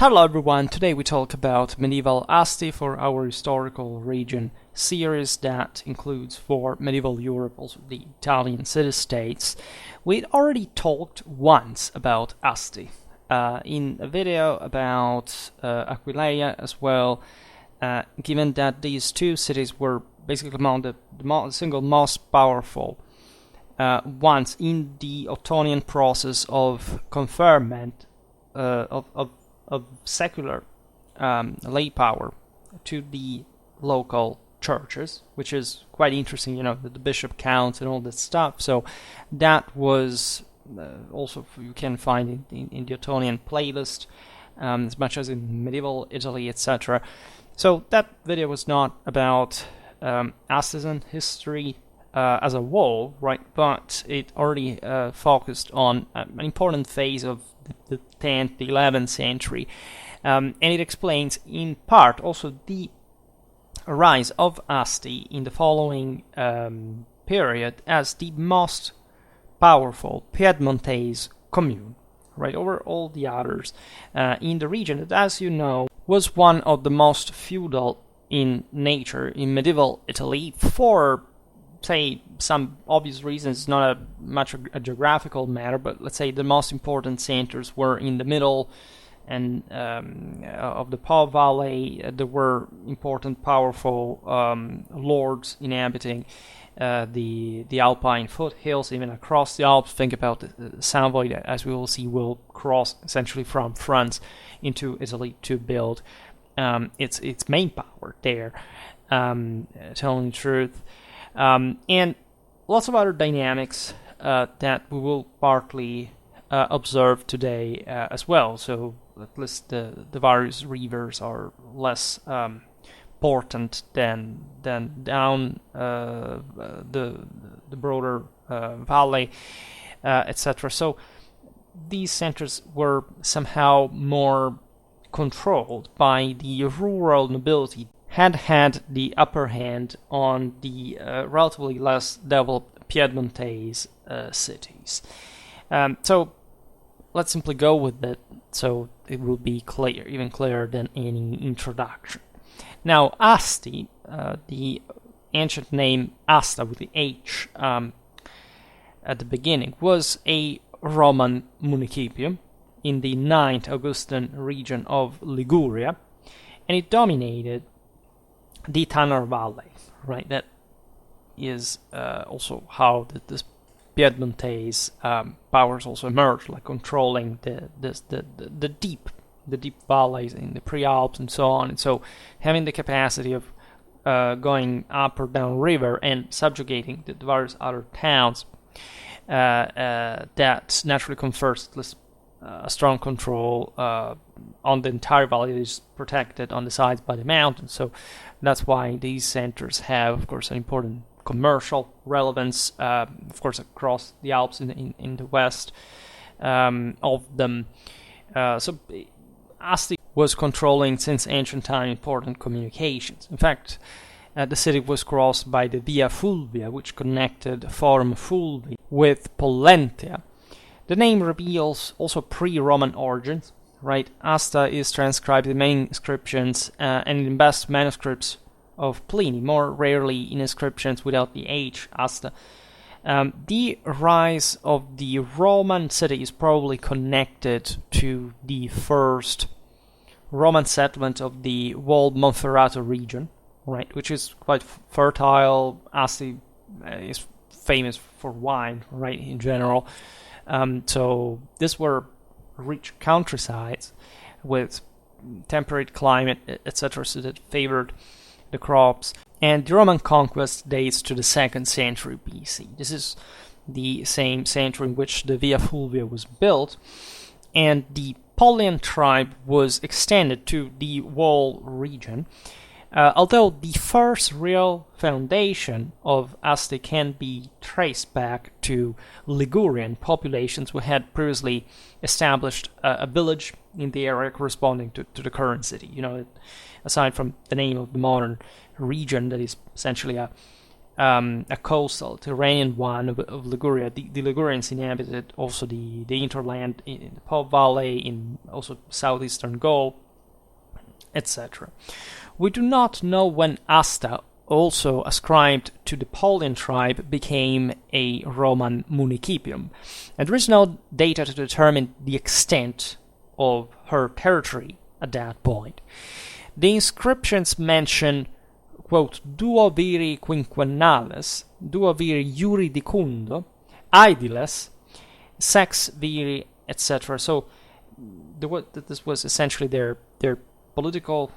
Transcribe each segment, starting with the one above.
Hello everyone, today we talk about medieval Asti for our historical region series that includes for medieval Europe also the Italian city-states. We'd already talked once about Asti in a video about Aquileia as well, given that these two cities were basically among the single most powerful ones in the Ottonian process of conferment of secular lay power to the local churches, which is quite interesting, the bishop counts and all that stuff. So that was also you can find in the Ottonian playlist, as much as in medieval Italy, etc. So that video was not about Astian history as a whole, right? But it already focused on an important phase of the 10th, the 11th century, and it explains in part also the rise of Asti in the following period as the most powerful Piedmontese commune, right, over all the others in the region that, as you know, was one of the most feudal in nature in medieval Italy for, say, some obvious reasons. It's not much a geographical matter, but let's say the most important centers were in the middle and of the Po Valley. There were important, powerful lords inhabiting the Alpine foothills, even across the Alps. Think about the Savoy, as we will see, will cross essentially from France into Italy to build its main power there, telling the truth. And lots of other dynamics that we will partly observe today as well. So at least the various rivers are less important than down the broader valley, etc. So these centers were somehow more controlled by the rural nobility, had the upper hand on the relatively less developed Piedmontese cities. So let's simply go with it, so it will be clear, even clearer than any introduction. Now, Asti, the ancient name Asta with the H at the beginning, was a Roman municipium in the 9th Augustan region of Liguria, and it dominated the Tanner Valley, right? That is also how this Piedmontese powers also emerged, like controlling the deep valleys in the Prealps and so on, and so having the capacity of going up or down river and subjugating the various other towns that naturally confers at least a strong control on the entire valley. That is protected on the sides by the mountains. So that's why these centers have, of course, an important commercial relevance, of course, across the Alps in the west of them. So Asti was controlling, since ancient time, important communications. In fact, the city was crossed by the Via Fulvia, which connected Forum Fulvi with Pollentia. The name reveals also pre-Roman origins, right? Asta is transcribed in many inscriptions and in best manuscripts of Pliny, more rarely in inscriptions without the H, Asta. The rise of the Roman city is probably connected to the first Roman settlement of the walled Monferrato region, right, which is quite fertile. Asti is famous for wine, right, in general. So these were rich countrysides with temperate climate, etc., so that favored the crops. And the Roman conquest dates to the 2nd century BC. This is the same century in which the Via Fulvia was built, and the Polian tribe was extended to the Wall region, although the first real foundation of Asti can be traced back to Ligurian populations who had previously established a village in the area corresponding to the current city. Aside from the name of the modern region, that is essentially a a coastal Tyrrhenian one of Liguria. The Ligurians inhabited also the hinterland in the Po Valley, in also southeastern Gaul, etc. We do not know when Asta, also ascribed to the Polian tribe, became a Roman municipium, and there is no data to determine the extent of her territory at that point. The inscriptions mention, quote, duo viri quinquennales, duo viri juridicundo, aediles, sex viri, etc. So this was essentially their political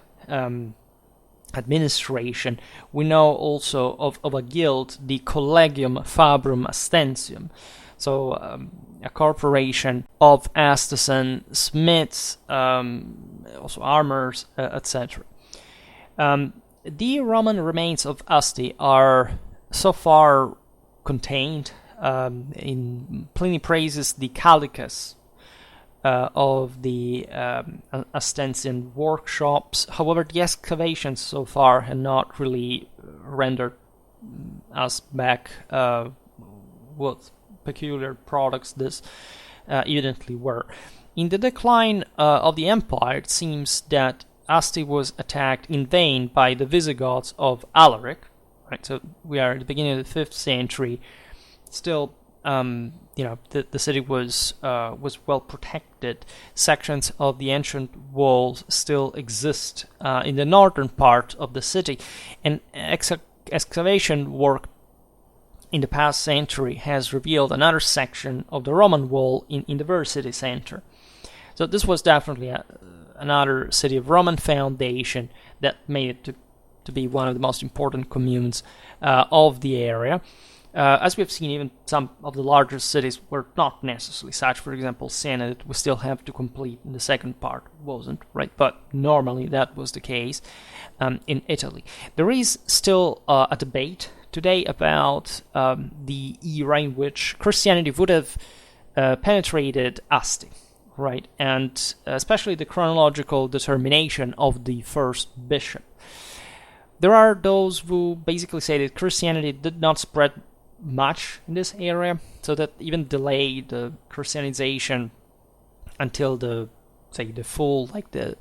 administration. We know also of a guild, the Collegium Fabrum Astensium, so a corporation of artisan smiths, also armors, etc. The Roman remains of Asti are so far contained. In Pliny praises the calicus of the Astensian workshops. However, the excavations so far have not really rendered us back what peculiar products this evidently were. In the decline of the empire, it seems that Asti was attacked in vain by the Visigoths of Alaric. Right, so we are at the beginning of the 5th century. Still, the city was well protected. Sections of the ancient walls still exist in the northern part of the city, and excavation work in the past century has revealed another section of the Roman wall in the very city center. So this was definitely another city of Roman foundation that made it to be one of the most important communes of the area. As we've seen, even some of the larger cities were not necessarily such. For example, Siena, that we still have to complete in the second part, wasn't, right? But normally that was the case in Italy. There is still a debate today about the era in which Christianity would have penetrated Asti, right? And especially the chronological determination of the first bishop. There are those who basically say that Christianity did not spread much in this area, so that even delayed the Christianization until the full, the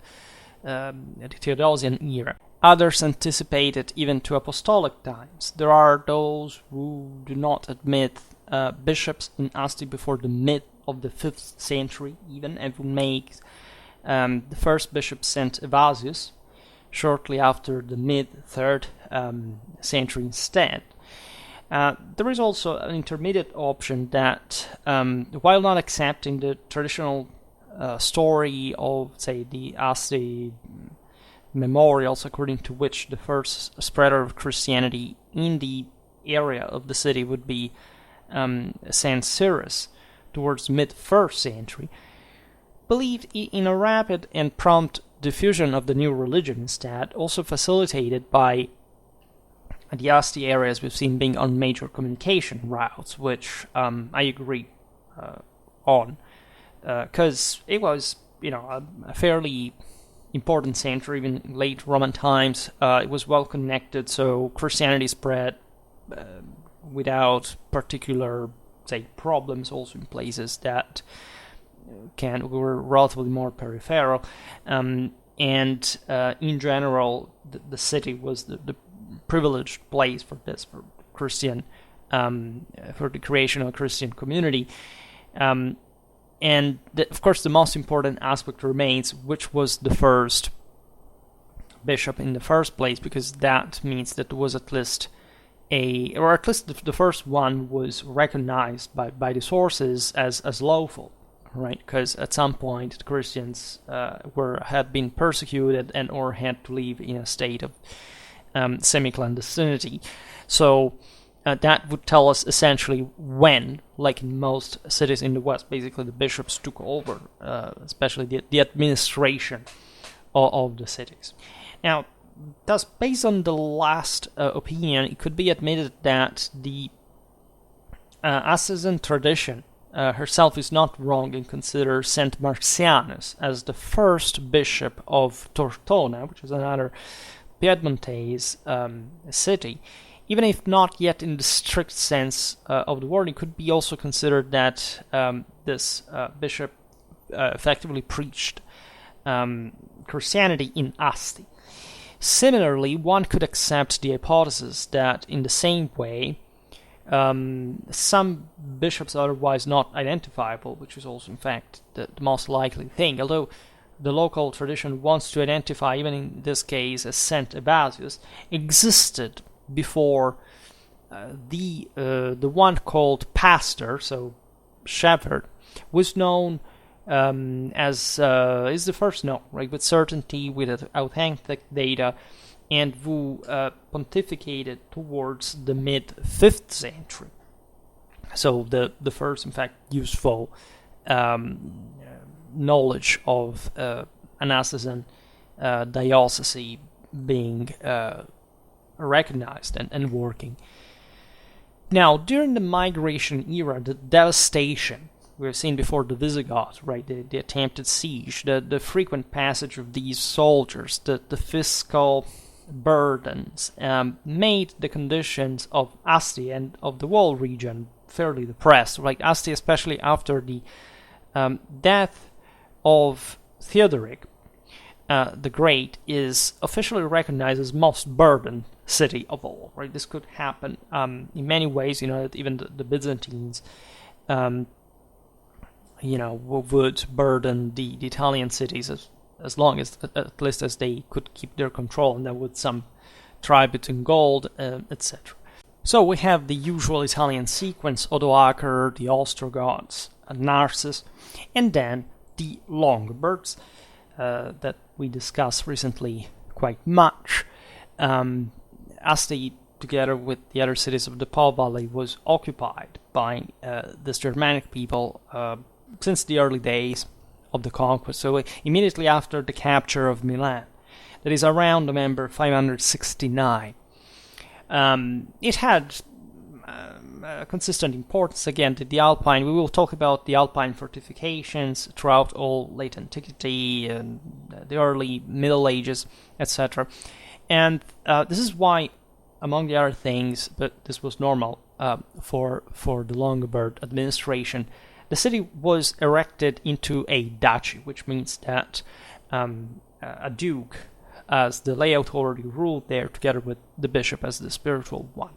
Theodosian era. Others anticipate it even to apostolic times. There are those who do not admit bishops in Asti before the mid of the 5th century even, and who make the first bishop St. Evasius shortly after the mid-3rd century instead. There is also an intermediate option that, while not accepting the traditional story of, say, the Asti memorials, according to which the first spreader of Christianity in the area of the city would be St. Cyrus towards mid-1st century, believed in a rapid and prompt diffusion of the new religion instead, also facilitated by the Asti areas we've seen being on major communication routes, which I agree on, because it was, a fairly important center, even in late Roman times. It was well connected, so Christianity spread without particular, problems, also in places that were relatively more peripheral, and in general, the city was the privileged place for this, for Christian, for the creation of a Christian community. And of course, the most important aspect remains, which was the first bishop in the first place, because that means that there was at least the first one was recognized by the sources as lawful, right? Because at some point the Christians had been persecuted and or had to live in a state of semi-clandestinity. So that would tell us essentially when, like in most cities in the West, basically the bishops took over, especially the administration of the cities. Now, thus, based on the last opinion, it could be admitted that the Astian tradition herself is not wrong and considers Saint Marcianus as the first bishop of Tortona, which is another Piedmontese city, even if not yet in the strict sense of the word. It could be also considered that this bishop effectively preached Christianity in Asti. Similarly, one could accept the hypothesis that in the same way, some bishops otherwise not identifiable, which is also in fact the most likely thing, although the local tradition wants to identify, even in this case, as Saint Evasius, existed before the one called pastor, so shepherd, was known as is the first known, right, with certainty, with authentic data, and who pontificated towards the mid-5th century. So the first, in fact, useful knowledge of Anastasan diocese being recognized and working. Now, during the migration era, the devastation we have seen before the Visigoths, right, the attempted siege, the frequent passage of these soldiers, the fiscal burdens, made the conditions of Asti and of the whole region fairly depressed. Right, Asti, especially after the death of Theodoric the Great, is officially recognized as most burdened city of all. Right, this could happen in many ways. That even the Byzantines, would burden the Italian cities as long as, at least as they could keep their control, and then with some tribute in gold, etc. So we have the usual Italian sequence: Odoacer, the Ostrogoths, Narses, and then the Longobards that we discussed recently quite much. Asti, together with the other cities of the Po Valley, was occupied by this Germanic people since the early days of the conquest, so immediately after the capture of Milan. That is around November 569. It had consistent importance, again, to the Alpine. We will talk about the Alpine fortifications throughout all late antiquity and the early Middle Ages, etc. And this is why, among the other things, but this was normal for the Longobard administration, the city was erected into a duchy, which means that a duke, as the lay authority, ruled there together with the bishop as the spiritual one.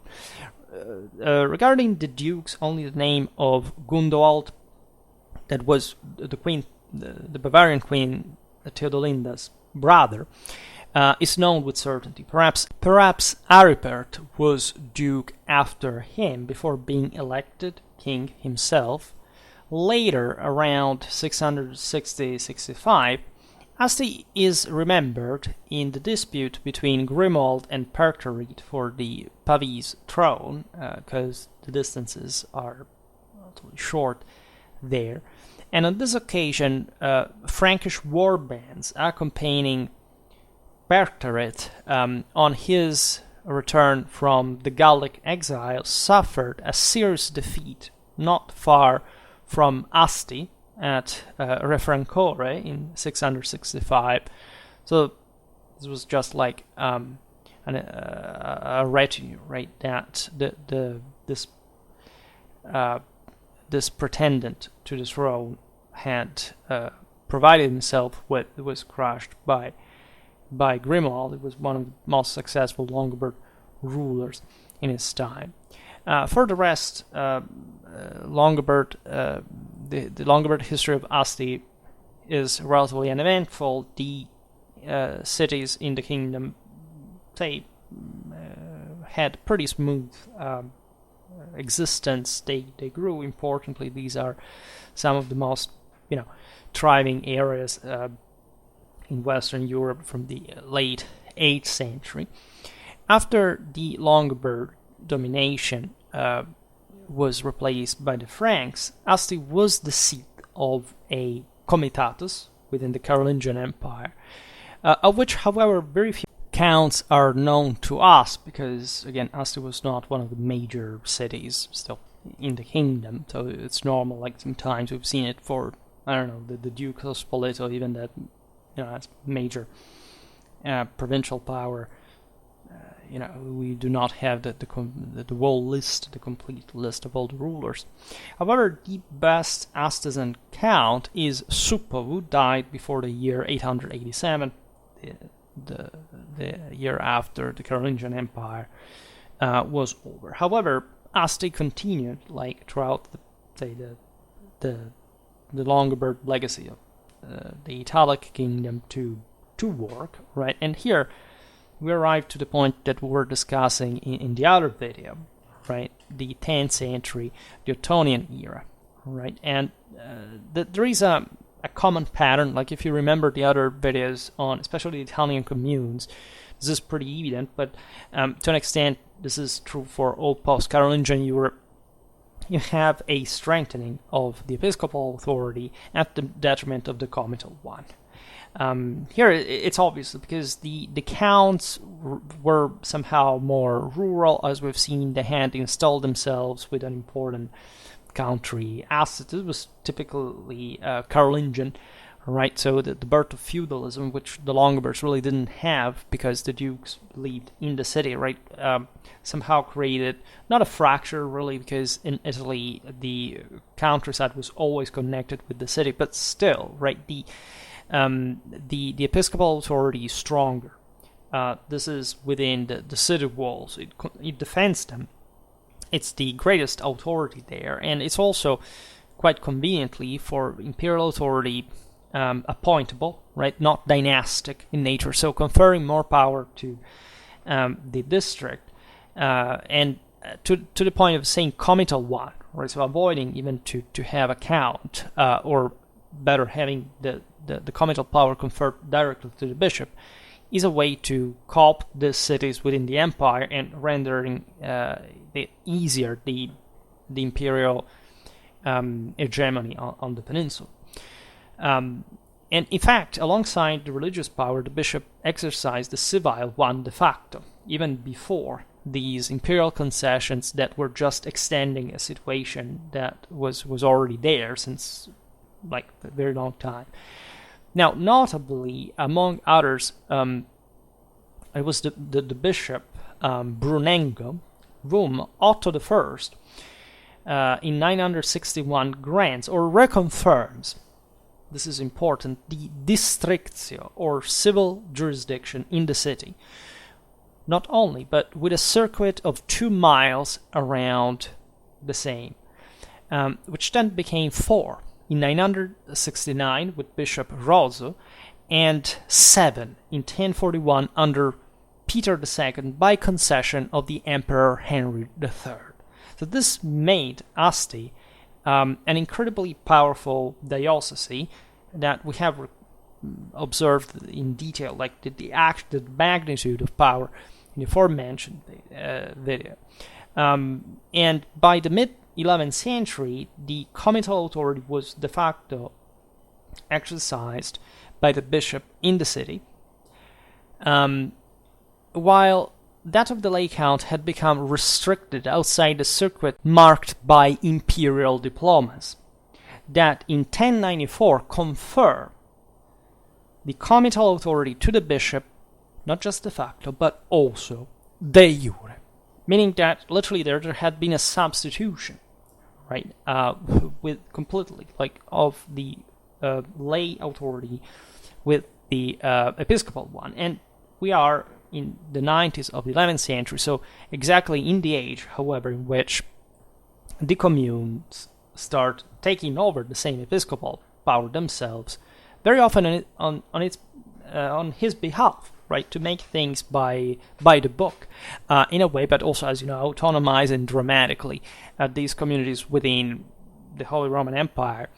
Regarding the dukes, only the name of Gundoald, that was the queen, the Bavarian queen Theodolinda's brother, is known with certainty. Perhaps Aripert was duke after him before being elected king himself. Later, around 660-65, Asti is remembered in the dispute between Grimoald and Perctarid for the Pavese throne, because the distances are relatively short there. And on this occasion, Frankish war bands accompanying Perctarid on his return from the Gallic exile suffered a serious defeat not far from Asti at Refrancore in 665. So this was just like a retinue, right? That this pretendant to the throne had provided himself with, was crushed by Grimoald. It was one of the most successful Longobard rulers in his time. For the rest, Longobard, the Longobard history of Asti is relatively uneventful. The cities in the kingdom, had pretty smooth existence. They grew importantly. These are some of the most thriving areas in Western Europe from the late 8th century. After the Longobard domination was replaced by the Franks, Asti was the seat of a comitatus within the Carolingian Empire, of which, however, very few accounts are known to us, because, again, Asti was not one of the major cities still in the kingdom, so it's normal. Like, sometimes we've seen it for, the Duke of Spoleto, even that, as major provincial power we do not have the whole list, the complete list of all the rulers. However, the best Astian count is Suppa, who died before the year 887, the year after the Carolingian Empire was over. However, Asti continued throughout the Longobard legacy of the Italic kingdom to work, right? And here we arrive to the point that we were discussing in the other video, right? The 10th century, the Ottonian era, right? And there is a common pattern. Like if you remember the other videos on, especially the Italian communes, this is pretty evident. But to an extent, this is true for all post-Carolingian Europe. You have a strengthening of the episcopal authority at the detriment of the comital one. Here it's obvious because the counts were somehow more rural, as we've seen. They had installed themselves with an important country asset. This was typically Carolingian, right? So the birth of feudalism, which the Longobards really didn't have because the dukes lived in the city, right? Somehow created not a fracture really, because in Italy the countryside was always connected with the city, but still, right? The episcopal authority is stronger. This is within the city walls. It defends them. It's the greatest authority there, and it's also quite conveniently for imperial authority appointable, right? Not dynastic in nature, so conferring more power to the district, and to the point of saying comital one, right? So avoiding even to have a count, or better, having the comital power conferred directly to the bishop, is a way to cope the cities within the empire and rendering easier the imperial hegemony on the peninsula. And in fact, alongside the religious power, the bishop exercised the civil one de facto, even before these imperial concessions that were just extending a situation that was already there since a very long time. Now, notably, among others, it was the bishop Brunengo, whom Otto I in 961 grants or reconfirms, this is important, the districtio or civil jurisdiction in the city. Not only, but with a circuit of 2 miles around the same, which then became 4 in 969 with Bishop Rosso, and 7 in 1041 under Peter II by concession of the Emperor Henry III. So this made Asti an incredibly powerful diocese that we have observed in detail, like the magnitude of power in the aforementioned video. And by the mid-11th century, the comital authority was de facto exercised by the bishop in the city, while that of the lay count had become restricted outside the circuit marked by imperial diplomas, that in 1094 confer the comital authority to the bishop, not just de facto, but also de jure, meaning that literally there had been a substitution, right, with completely, of the lay authority with the episcopal one. And we are in the 90s of the 11th century, so exactly in the age, however, in which the communes start taking over the same episcopal power themselves, very often on his behalf, right, to make things by the book, in a way, but also, as you know, autonomizing dramatically these communities within the Holy Roman Empire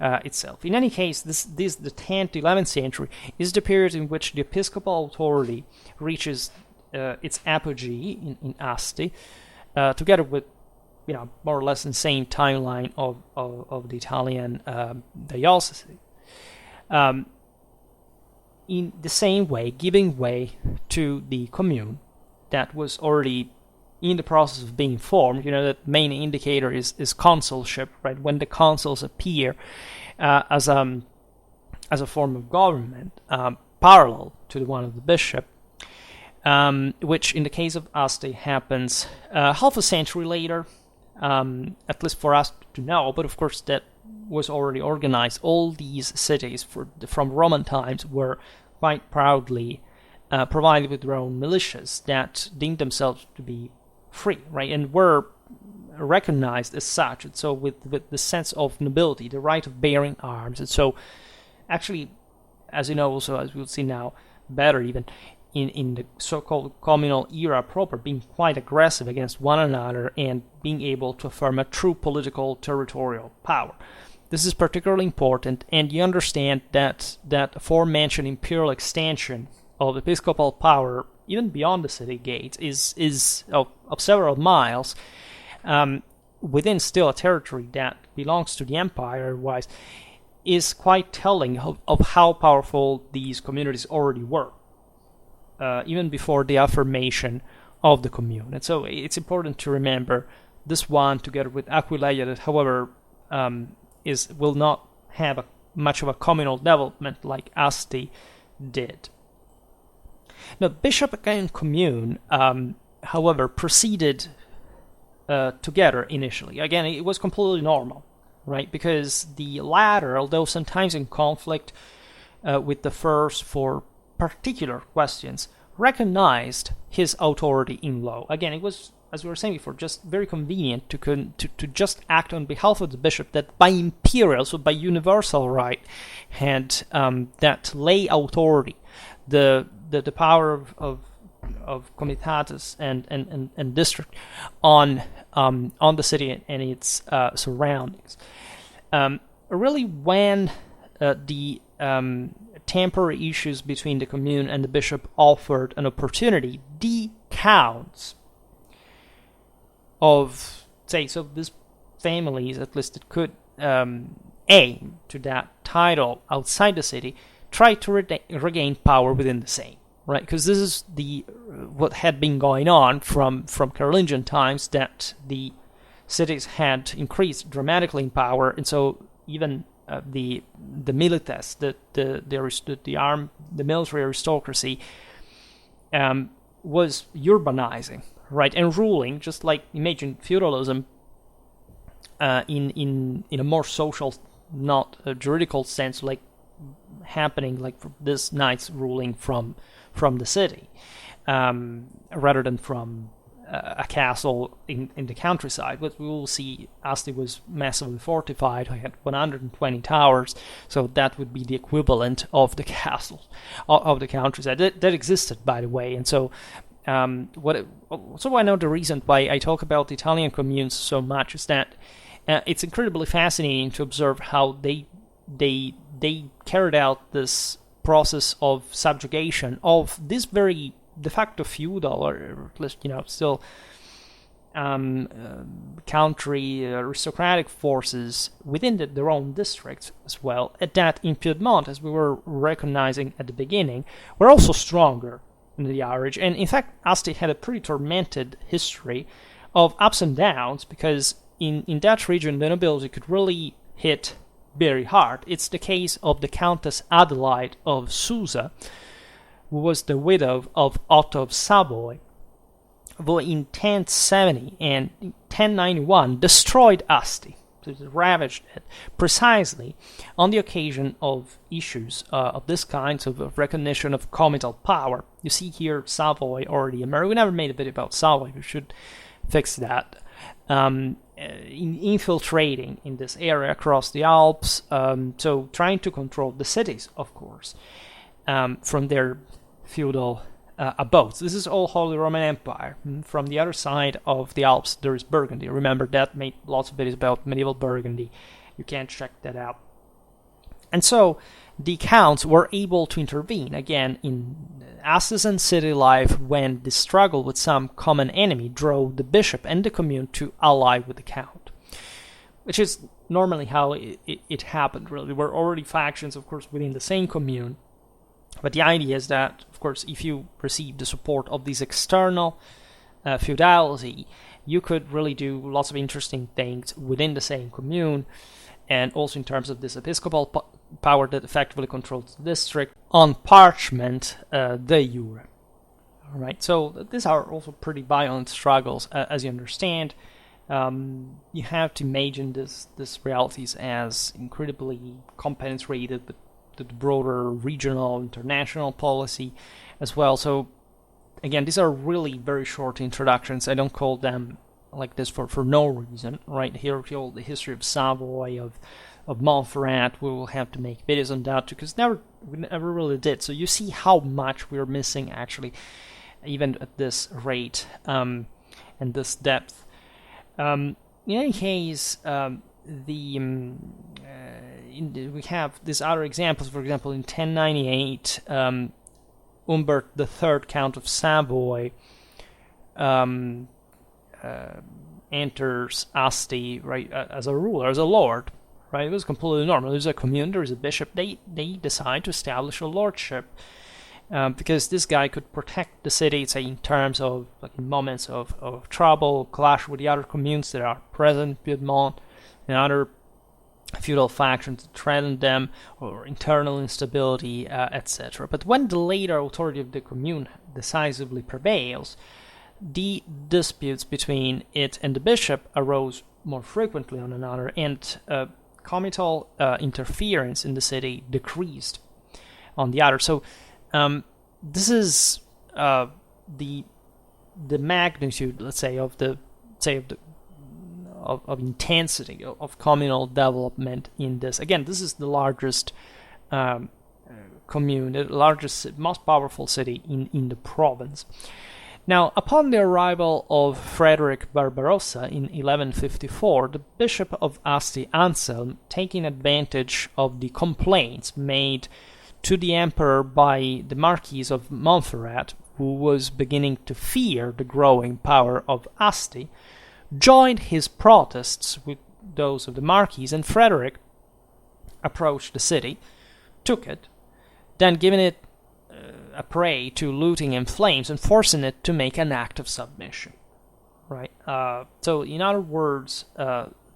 itself. In any case, the 10th to 11th century is the period in which the episcopal authority reaches its apogee in Asti, together with, more or less the same timeline of the Italian diocese. In the same way, giving way to the commune that was already in the process of being formed. That main indicator is consulship, right? When the consuls appear as a form of government, parallel to the one of the bishop, which in the case of Asti happens half a century later, at least for us to know, but of course that was already organized. All these cities from Roman times were quite proudly provided with their own militias that deemed themselves to be free, right, and were recognized as such, and so with the sense of nobility, the right of bearing arms, and so actually, as you know, also as we'll see now better even, in the so-called communal era proper, being quite aggressive against one another and being able to affirm a true political territorial power. This is particularly important, and you understand that aforementioned imperial extension of episcopal power, even beyond the city gates, is of several miles within still a territory that belongs to the empire, otherwise, is quite telling of how powerful these communities already were, even before the affirmation of the commune. And so it's important to remember this one, together with Aquileia, that, however, will not have much of a communal development like Asti did. Now, bishop and commune, however, proceeded together initially. Again, it was completely normal, right? Because the latter, although sometimes in conflict with the first for particular questions, recognized his authority in law. Again, it was, as we were saying before, just very convenient to just act on behalf of the bishop that by imperial, so by universal right, had that lay authority, the power of comitatus and district on the city and its surroundings. Really, when the temporary issues between the commune and the bishop offered an opportunity, the counts of, say, so these families, at least that could aim to that title outside the city, tried to regain power within the same, right? Because this is what had been going on from Carolingian times, that the cities had increased dramatically in power, and so even the milites, the military aristocracy, was urbanizing, right, and ruling, just like, imagine feudalism in a more social, not a juridical sense, like happening like this knights ruling from the city, rather than from a castle in the countryside. But we will see Asti was massively fortified. He had 120 towers, so that would be the equivalent of the castle of the countryside that existed, by the way. And so so I know the reason why I talk about Italian communes so much is that it's incredibly fascinating to observe how they carried out this process of subjugation of this very de facto feudal, or at least, still country aristocratic forces within their own districts as well, that in Piedmont, as we were recognizing at the beginning, were also stronger than the average. And in fact, Asti had a pretty tormented history of ups and downs, because in that region the nobility could really hit very hard. It's the case of the Countess Adelaide of Susa, who was the widow of Otto of Savoy, who in 1070 and 1091 destroyed Asti, so it ravaged it, precisely on the occasion of issues of this kind, of recognition of comital power. You see here Savoy already emerged. We never made a video about Savoy, we should fix that. Infiltrating in this area across the Alps, so trying to control the cities, of course, from their feudal abodes. This is all Holy Roman Empire. From the other side of the Alps, there is Burgundy. Remember that, made lots of videos about medieval Burgundy. You can check that out. And so the counts were able to intervene again in Astian city life when the struggle with some common enemy drove the bishop and the commune to ally with the count, which is normally how it happened, really. There were already factions, of course, within the same commune, but the idea is that, of course, if you receive the support of this external feudality, you could really do lots of interesting things within the same commune, and also in terms of this episcopal power that effectively controls the district on parchment de jure. right? So these are also pretty violent struggles, as you understand. You have to imagine these realities as incredibly compenetrated with the broader regional, international policy as well. So again, these are really very short introductions. I don't call them like this for no reason, right? Here, the history of Savoy, of Montferrat. We will have to make videos on that because we never really did. So you see how much we're missing actually, even at this rate and this depth. In any case, we have these other examples. For example, in 1098, Humbert III, Count of Savoy, enters Asti, right, as a ruler, as a lord, right? It was completely normal. There's a commune, there's a bishop. They decide to establish a lordship because this guy could protect the city, say, in terms of like in moments of trouble, clash with the other communes that are present in Piedmont and other feudal factions that threaten them, or internal instability, etc. But when the later authority of the commune decisively prevails, the disputes between it and the bishop arose more frequently on another, and comital interference in the city decreased on the other. So this is the magnitude, let's say, of intensity of communal development in this. Again, this is the largest commune, the largest, most powerful city in the province. Now, upon the arrival of Frederick Barbarossa in 1154, the Bishop of Asti, Anselm, taking advantage of the complaints made to the emperor by the Marquis of Montferrat, who was beginning to fear the growing power of Asti, joined his protests with those of the Marquis, and Frederick approached the city, took it, then giving it a prey to looting and flames, and forcing it to make an act of submission. Right. So, in other words,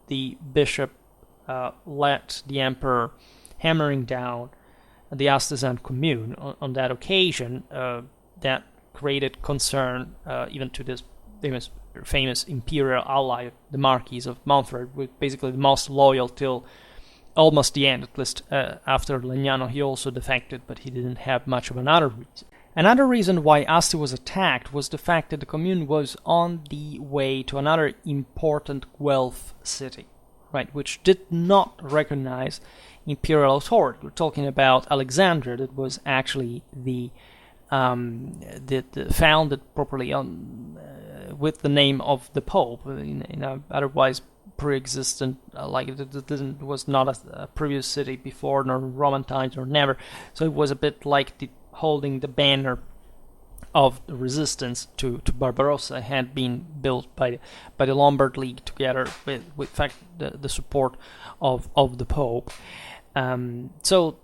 the bishop let the emperor hammering down the Astisan commune on that occasion. That created concern even to this famous imperial ally, the Marquis of Montferrat, with basically the most loyal till almost the end, at least after Legnano. He also defected, but he didn't have much of another reason. Another reason why Asti was attacked was the fact that the commune was on the way to another important Guelph city, right, which did not recognize imperial authority. We're talking about Alexandria, that was actually the founded properly on with the name of the Pope, in a otherwise pre-existent, like it was not a previous city before, nor Roman times, or never. So it was a bit like holding the banner of the resistance to Barbarossa had been built by the Lombard League together with fact the support of the Pope. So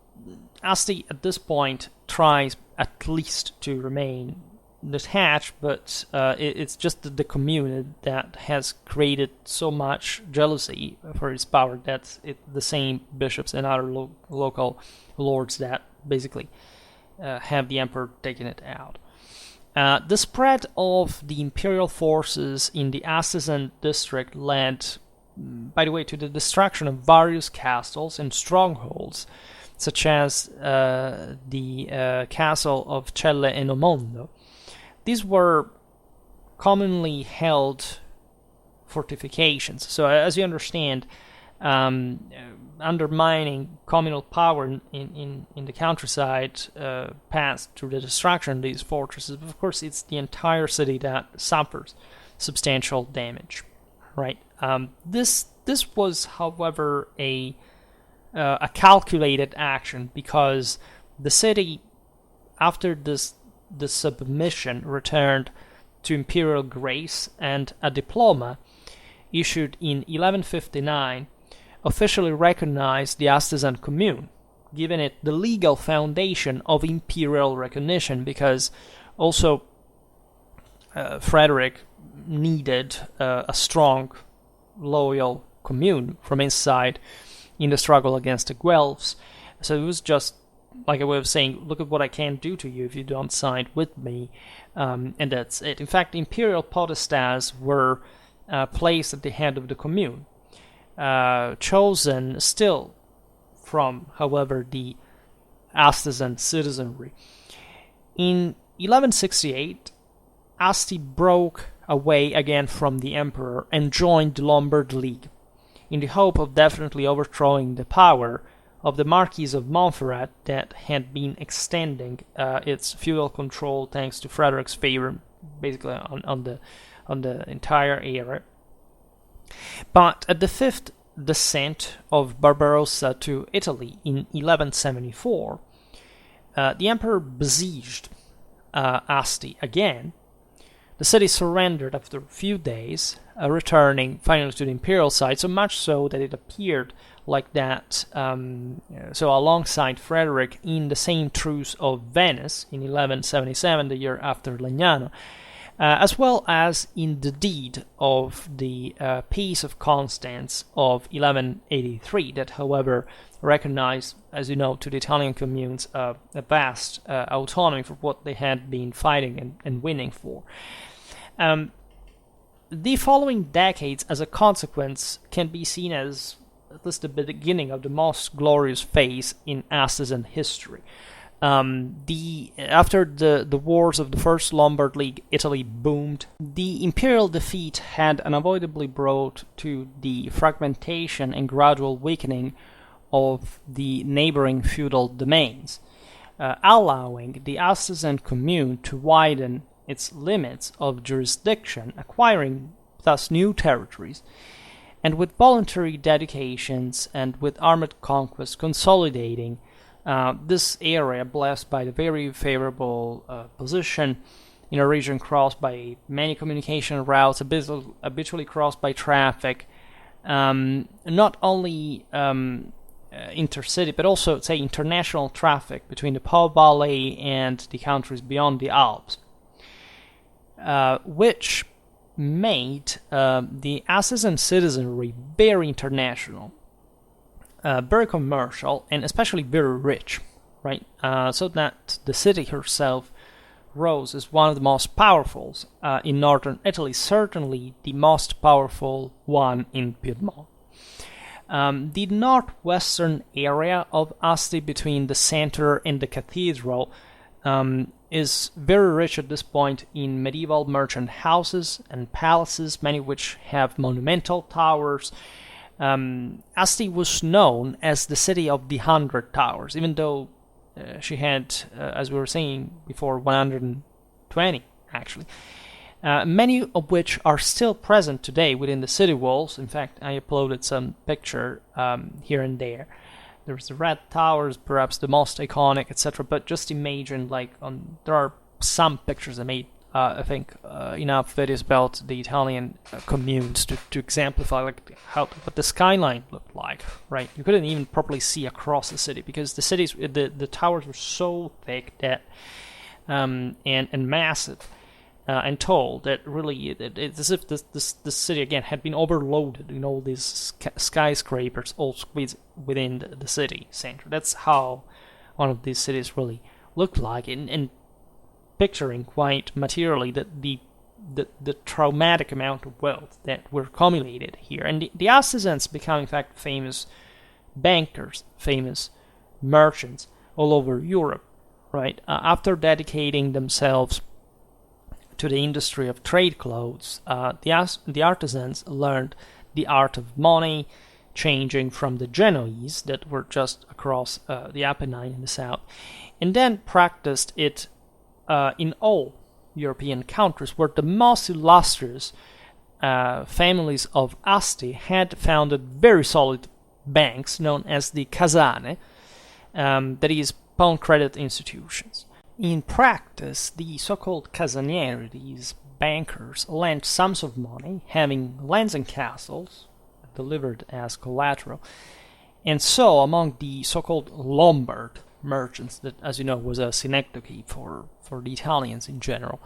Asti at this point tries at least to remain detached, but it's just the commune that has created so much jealousy for its power that the same bishops and other local lords that basically have the emperor taking it out. The spread of the imperial forces in the Astisan district led, by the way, to the destruction of various castles and strongholds, such as the castle of Celle e Nomondo. These were commonly held fortifications. So, as you understand, undermining communal power in the countryside passed through the destruction of these fortresses. But of course, it's the entire city that suffers substantial damage, right? This was, however, a calculated action, because the city, after the submission, returned to imperial grace, and a diploma issued in 1159 officially recognized the Astisan commune, giving it the legal foundation of imperial recognition, because also Frederick needed a strong, loyal commune from inside in the struggle against the Guelphs. So it was just like a way of saying, look at what I can do to you if you don't side with me, and that's it. In fact, imperial podestas were placed at the head of the commune, chosen still from, however, the Astian citizenry. In 1168, Asti broke away again from the emperor and joined the Lombard League, in the hope of definitely overthrowing the power of the Marquis of Montferrat that had been extending its feudal control thanks to Frederick's favor, basically on the entire area. But at the fifth descent of Barbarossa to Italy in 1174, the emperor besieged Asti again. The city surrendered after a few days, returning finally to the imperial side, so much so that it appeared like that, so alongside Frederick in the same truce of Venice in 1177, the year after Legnano, as well as in the deed of the Peace of Constance of 1183, that, however, recognized, as you know, to the Italian communes a vast autonomy for what they had been fighting and winning for. The following decades, as a consequence, can be seen as at least the beginning of the most glorious phase in Astian history. After the wars of the First Lombard League, Italy boomed. The imperial defeat had unavoidably brought to the fragmentation and gradual weakening of the neighboring feudal domains, allowing the Astian commune to widen its limits of jurisdiction, acquiring thus new territories, and with voluntary dedications and with armed conquest consolidating this area, blessed by the very favorable position in a region crossed by many communication routes, habitually crossed by traffic, not only intercity, but also, say, international traffic between the Po Valley and the countries beyond the Alps, which made the Astian citizenry very international, very commercial, and especially very rich, right? So that the city herself rose as one of the most powerful in northern Italy, certainly the most powerful one in Piedmont. The northwestern area of Asti, between the center and the cathedral, is very rich at this point in medieval merchant houses and palaces, many of which have monumental towers. Asti was known as the city of the 100 towers, even though she had, as we were saying before, 120 actually. Many of which are still present today within the city walls. In fact, I uploaded some picture here and there. There's the Red Towers, perhaps the most iconic, etc. But just imagine, like, there are some pictures I made, I think, enough videos about the Italian communes to exemplify like what the skyline looked like. Right, you couldn't even properly see across the city because the towers were so thick that and massive. And tall, that really it's as if this city again had been overloaded in all these skyscrapers all squeezed within the city center. That's how one of these cities really looked like, and picturing quite materially that the traumatic amount of wealth that were accumulated here. And the Astians become in fact famous bankers, famous merchants all over Europe, right? After dedicating themselves to the industry of trade clothes, the artisans learned the art of money, changing from the Genoese that were just across the Apennine in the south, and then practiced it in all European countries, where the most illustrious families of Asti had founded very solid banks known as the Casane, that is, pawn credit institutions. In practice, the so-called casanieri, these bankers, lent sums of money, having lands and castles delivered as collateral. And so, among the so-called Lombard merchants, that, as you know, was a synecdoche for the Italians in general,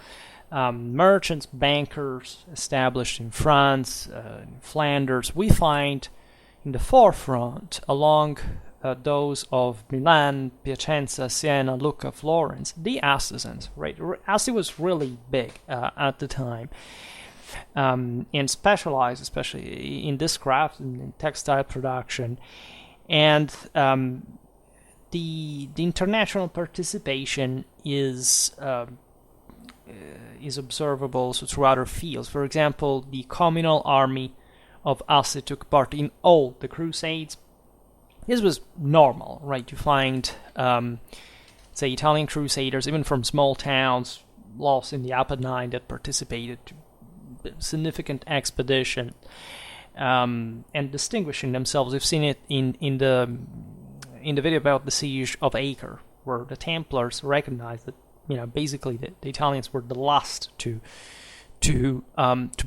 merchants, bankers established in France, in Flanders, we find in the forefront, along those of Milan, Piacenza, Siena, Lucca, Florence, the Astizans, right? Asti was really big at the time, and specialized, especially in this craft, in textile production, and the international participation is observable through other fields. For example, the communal army of Asti took part in all the crusades. This was normal, right? You find, say, Italian crusaders, even from small towns, lost in the Apennine, that participated in significant expedition, and distinguishing themselves. We've seen it in the video about the siege of Acre, where the Templars recognized that, basically the Italians were the last to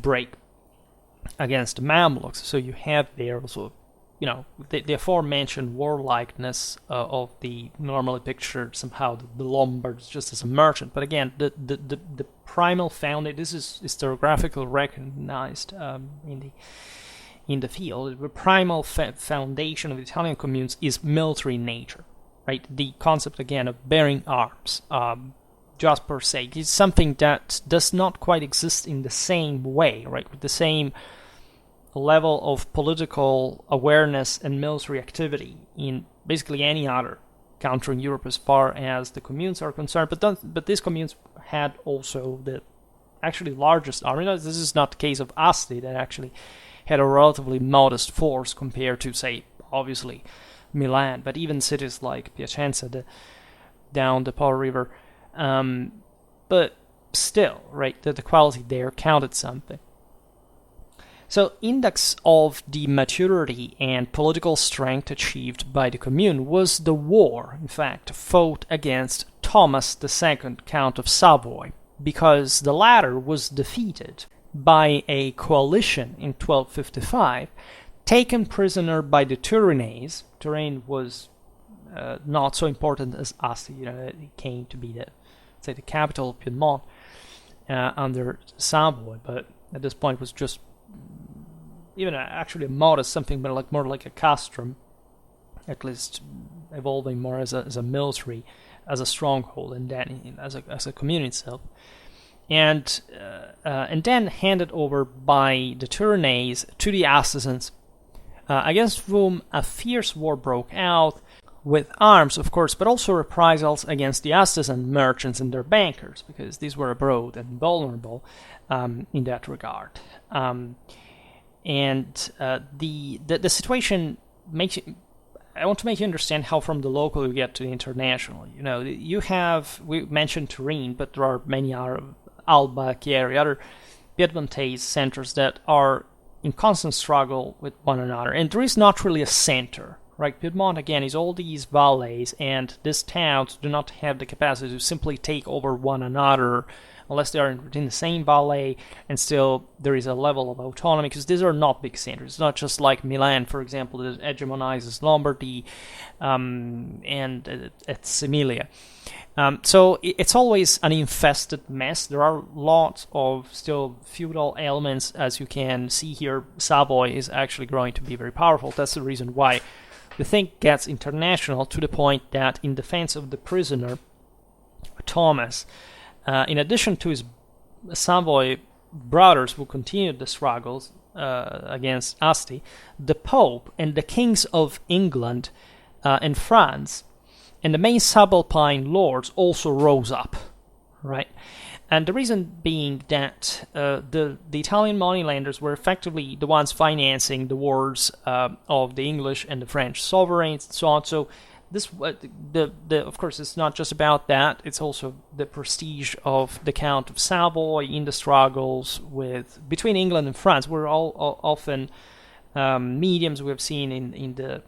break against the Mamluks. So you have there also, the aforementioned warlikeness of the normally pictured somehow the Lombards just as a merchant. But again, the primal foundation, this is historiographically recognized in the field. The primal foundation of the Italian communes is military nature, right? The concept again of bearing arms, just per se, is something that does not quite exist in the same way, right? With the same level of political awareness and military activity in basically any other country in Europe as far as the communes are concerned. But these communes had also the actually largest army. This is not the case of Asti, that actually had a relatively modest force compared to, say, obviously Milan, but even cities like Piacenza down the Po River. But still, right, the quality there counted something. So, index of the maturity and political strength achieved by the commune was the war, in fact, fought against Thomas II, Count of Savoy, because the latter was defeated by a coalition in 1255, taken prisoner by the Turinese. Turin was not so important as Asti, it came to be the capital of Piedmont under Savoy, but at this point was just even actually a modest, something but more like a castrum, at least evolving more as a military, as a stronghold, and then as a community itself, and then handed over by the Turinese to the Astizans, against whom a fierce war broke out, with arms, of course, but also reprisals against the Astizan merchants and their bankers, because these were abroad and vulnerable in that regard. And the situation makes you, I want to make you understand how from the local you get to the international. We mentioned Turin, but there are many other, Alba, Chieri, other Piedmontese centers that are in constant struggle with one another. And there is not really a center, right? Piedmont, again, is all these valleys, and these towns do not have the capacity to simply take over one another unless they are in the same valley, and still there is a level of autonomy, because these are not big centers. It's not just like Milan, for example, that hegemonizes Lombardy and at Emilia. So it's always an infested mess. There are lots of still feudal elements, as you can see here. Savoy is actually growing to be very powerful. That's the reason why the thing gets international, to the point that in defense of the prisoner, Thomas, in addition to his Savoy brothers who continued the struggles against Asti, the Pope and the kings of England and France and the main subalpine lords also rose up, right? And the reason being that the Italian moneylenders were effectively the ones financing the wars of the English and the French sovereigns and so on. So this, of course, it's not just about that. It's also the prestige of the Count of Savoy in the struggles between England and France. We're all often mediums we have seen in the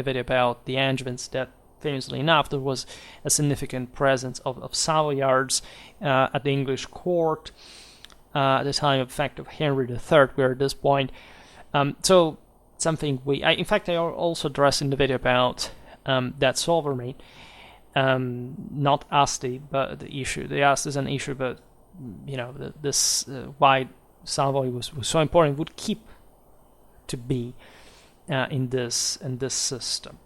video about the Angevins, that famously enough there was a significant presence of Savoyards at the English court at the time, of fact, of Henry III. We're at this point. So something in fact, I also addressed in the video about that sovereignty, not Asti, but the Asti is an issue, but this why Savoy was so important, would keep to be in this system.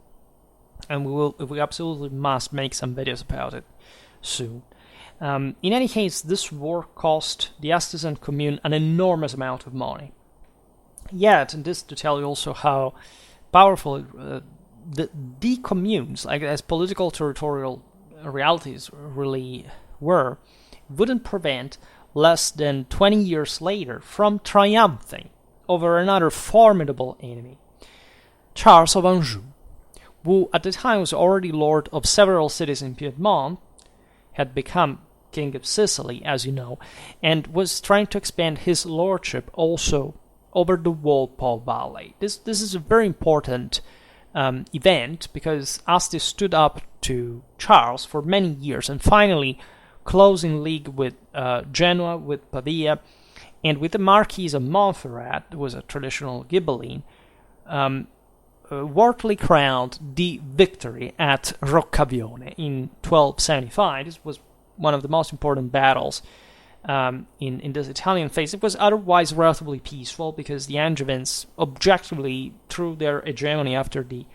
and we absolutely must make some videos about it soon. In any case, this war cost the Astian commune an enormous amount of money. Yet, and this to tell you also how powerful the communes, like as political territorial realities really were, wouldn't prevent less than 20 years later from triumphing over another formidable enemy, Charles of Anjou, who at the time was already lord of several cities in Piedmont, had become king of Sicily, as you know, and was trying to expand his lordship also over the Walpole Valley. This is a very important event, because Asti stood up to Charles for many years, and finally closed in league with Genoa, with Pavia, and with the Marquis of Montferrat, who was a traditional Ghibelline, worthily crowned the victory at Roccavione in 1275. This was one of the most important battles in this Italian phase. It was otherwise relatively peaceful, because the Angevins, objectively, through their hegemony after the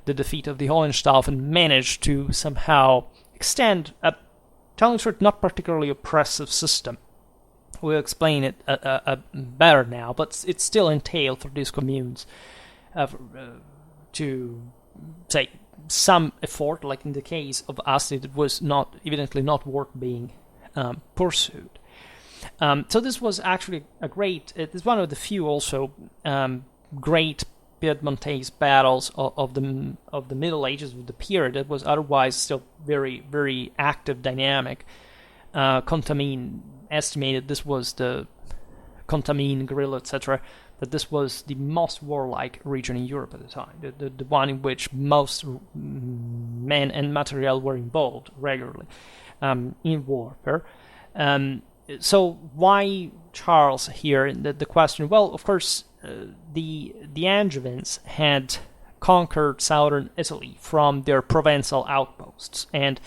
defeat of the Hohenstaufen, managed to somehow extend a, telling truth, not particularly oppressive system. We'll explain it better now, but it still entailed for these communes to say some effort, like in the case of Asti, that was not evidently not worth being pursued. So this was actually it's one of the few also great Piedmontese battles of the Middle Ages, of the period that was otherwise still very, very active, dynamic. Contamine estimated this was the Contamine, Guerrilla, etc., that this was the most warlike region in Europe at the time, the one in which most men and material were involved regularly in warfare. So why Charles here? The question, well, of course, the Angevins had conquered southern Italy from their Provençal outposts, and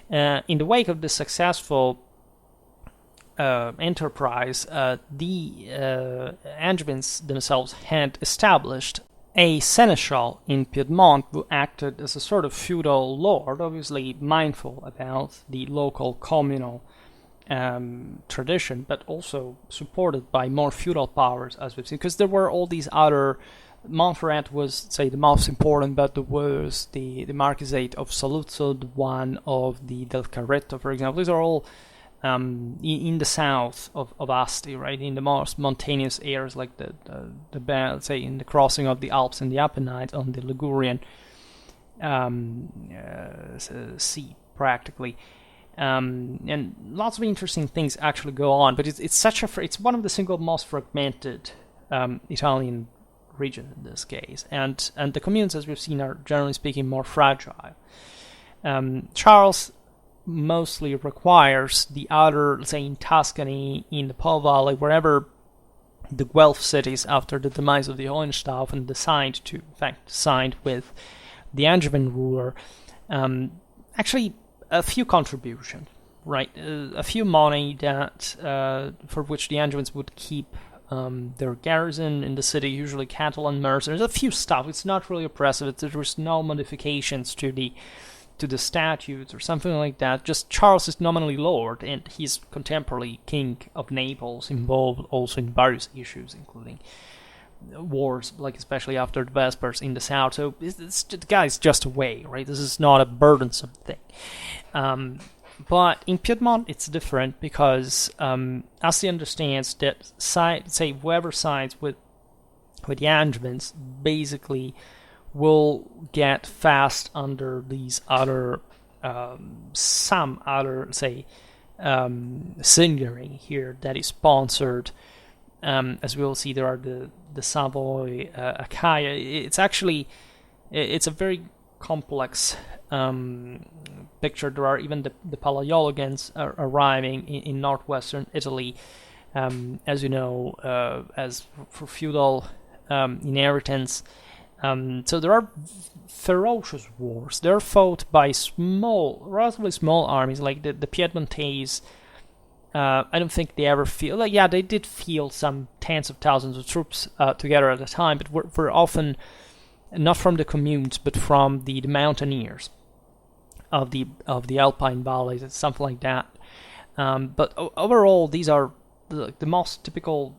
in the wake of this successful enterprise, the Angevins themselves had established a seneschal in Piedmont who acted as a sort of feudal lord, obviously mindful about the local communal tradition, but also supported by more feudal powers, as we've seen, because there were all these other. Montferrat was, say, the most important, but there was the Marquisate of Saluzzo, the one of the Del Carretto, for example. These are all in the south of Asti, right, in the most mountainous areas, like the say in the crossing of the Alps and the Apennines on the Ligurian sea, practically. And lots of interesting things actually go on, but it's one of the single most fragmented Italian region in this case, and the communes, as we've seen, are generally speaking more fragile. Charles mostly requires the other, let's say in Tuscany, in the Po Valley, wherever the Guelph cities after the demise of the Hohenstaufen signed with the Angevin ruler, actually a few contributions, right? A few money that for which the Angevins would keep their garrison in the city, usually cattle and mercenaries, a few stuff. It's not really oppressive. There's no modifications to the statutes or something like that. Just Charles is nominally lord, and he's contemporary king of Naples, involved also in various issues, including wars, like especially after the Vespers in the south. So the guy's just away, right? This is not a burdensome thing. But in Piedmont, it's different, because Asti understands that whoever sides with the Angevins basically will get fast under these other some other seigneury here that is sponsored. As we will see, there are the Savoy-Achaia. It's a very complex picture. There are even the Palaiologans arriving in northwestern Italy, as you know, as for feudal inheritance. So there are ferocious wars. They're fought by relatively small armies, like the Piedmontese. I don't think they ever feel they did feel some tens of thousands of troops together at a time, but were often not from the communes, but from the mountaineers of the Alpine valleys, it's something like that. But overall, these are the most typical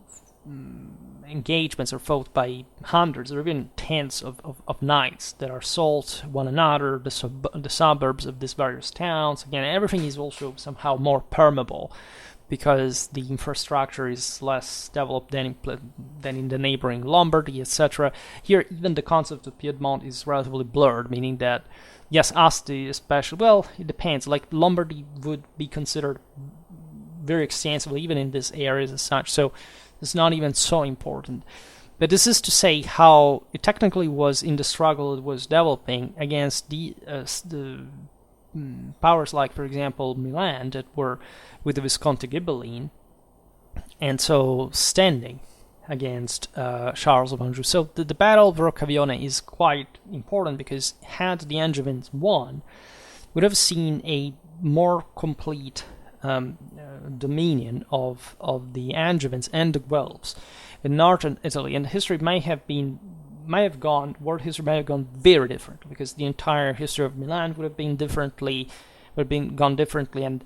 engagements are fought by hundreds or even tens of knights that are assault one another, the suburbs of these various towns. Again, everything is also somehow more permeable because the infrastructure is less developed than in the neighboring Lombardy, etc. Here, even the concept of Piedmont is relatively blurred, meaning that, yes, Asti especially, well, it depends. Like, Lombardy would be considered very extensively, even in these areas as such, so it's not even so important. But this is to say how it technically was in the struggle it was developing against the powers like, for example, Milan, that were with the Visconti Ghibelline, and so standing against Charles of Anjou. So the Battle of Roccavione is quite important because had the Angevins won, we would have seen a more complete dominion of the Angevins and the Guelphs in northern Italy, and history world history may have gone very differently, because the entire history of Milan would have gone differently, and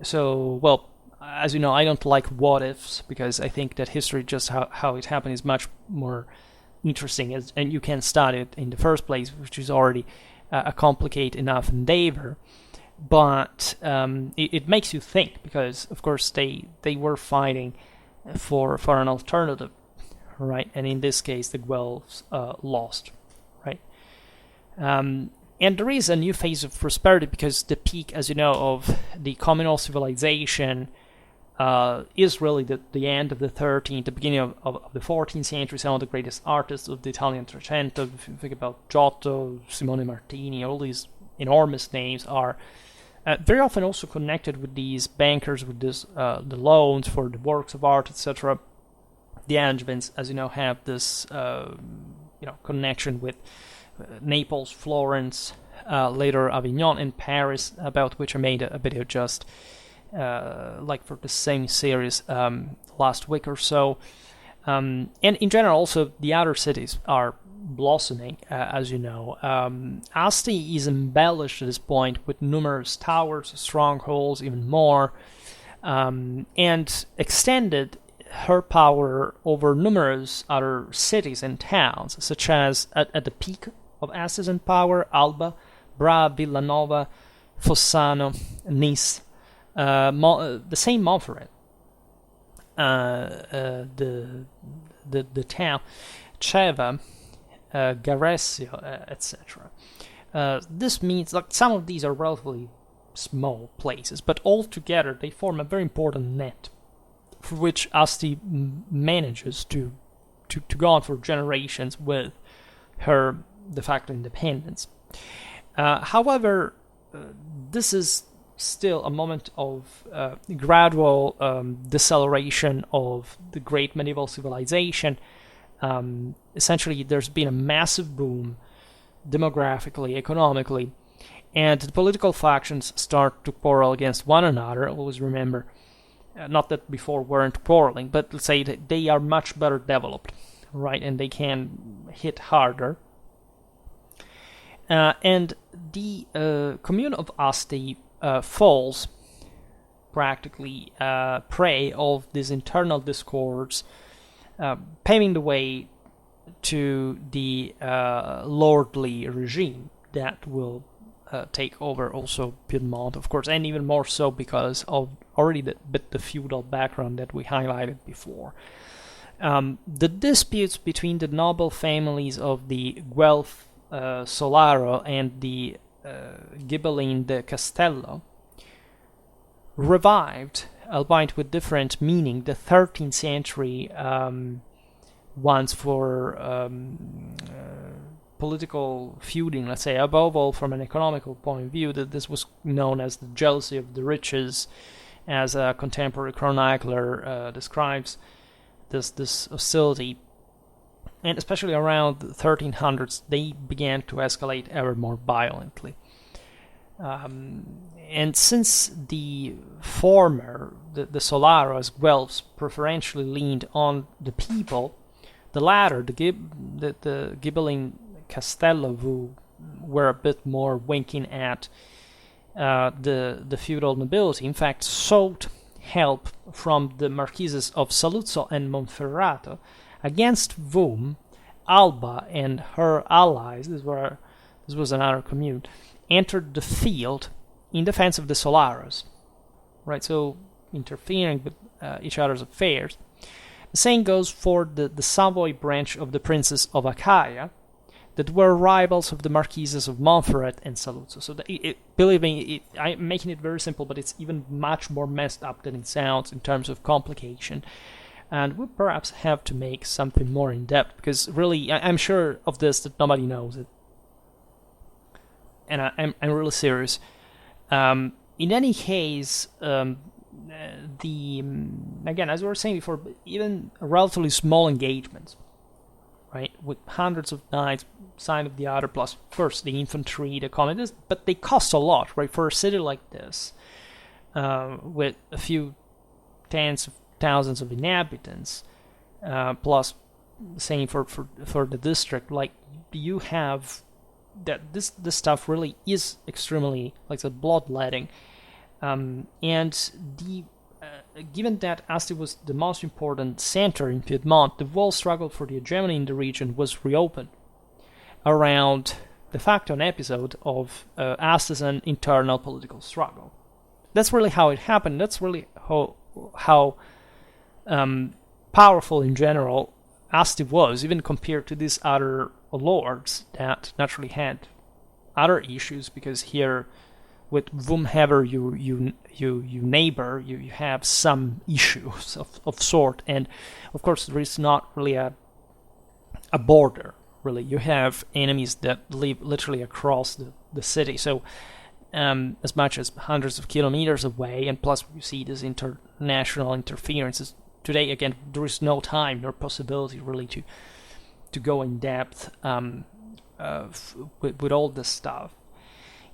so, well, as you know, I don't like what ifs, because I think that history, just how it happened, is much more interesting, and you can study it in the first place, which is already a complicated enough endeavor. But it makes you think, because of course they were fighting for an alternative, right? And in this case, the Guelphs lost, right? And there is a new phase of prosperity, because the peak, as you know, of the communal civilization is really the end of the 13th, the beginning of the 14th century. Some of the greatest artists of the Italian Trecento, if you think about Giotto, Simone Martini, all these enormous names are very often also connected with these bankers, with the loans for the works of art, etc. The Angevins, as you know, have this connection with Naples, Florence, later Avignon, and Paris, about which I made a video just like for the same series last week or so. And in general, also the other cities are blossoming, as you know. Asti is embellished at this point with numerous towers, strongholds, even more, and extended her power over numerous other cities and towns, such as at the peak of Asti's power, Alba, Bra, Villanova, Fossano, Nice, the same Montferrat, the town, Ceva, Garesio, etc. This means, like, some of these are relatively small places, but all together they form a very important net for which Asti manages to go on for generations with her de facto independence. However, this is still a moment of gradual deceleration of the great medieval civilization. Essentially, there's been a massive boom demographically, economically, and the political factions start to quarrel against one another. Always remember, not that before weren't quarreling, but let's say that they are much better developed, right, and they can hit harder. And the commune of Asti falls practically prey of these internal discords, paving the way to the lordly regime that will take over also Piedmont, of course, and even more so because of already the feudal background that we highlighted before. The disputes between the noble families of the Guelph Solaro and the Ghibelline de Castello revived, albeit with different meaning, the 13th century ones for political feuding, let's say, above all from an economical point of view. That this was known as the jealousy of the riches, as a contemporary chronicler describes this hostility. And especially around the 1300s, they began to escalate ever more violently. And since the former, the Solaros, Guelphs, preferentially leaned on the people, the latter, the Ghibelline Castello, who were a bit more winking at the feudal nobility, in fact sought help from the Marquises of Saluzzo and Monferrato, against whom Alba and her allies, this was another commune, entered the field in defense of the Solares, right? So interfering with each other's affairs. The same goes for the Savoy branch of the princes of Achaia, that were rivals of the Marquises of Montferrat and Saluzzo. So believe me, I'm making it very simple, but it's even much more messed up than it sounds in terms of complication. And we'll perhaps have to make something more in-depth, because really, I'm sure of this that nobody knows it. And I'm really serious. In any case, again, as we were saying before, even relatively small engagements, right, with hundreds of knights, sign of the order, plus, of course, the infantry, the commandos, but they cost a lot, right, for a city like this, with a few tens of thousands of inhabitants, plus, same for the district, like, you have that this stuff really is extremely, like, a bloodletting, and the given that Asti was the most important center in Piedmont, the whole struggle for the hegemony in the region was reopened around the facto an episode of Asti's an internal political struggle. That's really how it happened. That's really how powerful in general Asti was, even compared to these other lords that naturally had other issues, because here, with whomever you neighbor, you have some issues of sort, and of course there is not really a border. Really, you have enemies that live literally across the city, so as much as hundreds of kilometers away, and plus you see these international interferences. Today, again, there is no time nor possibility really to go in depth with all this stuff.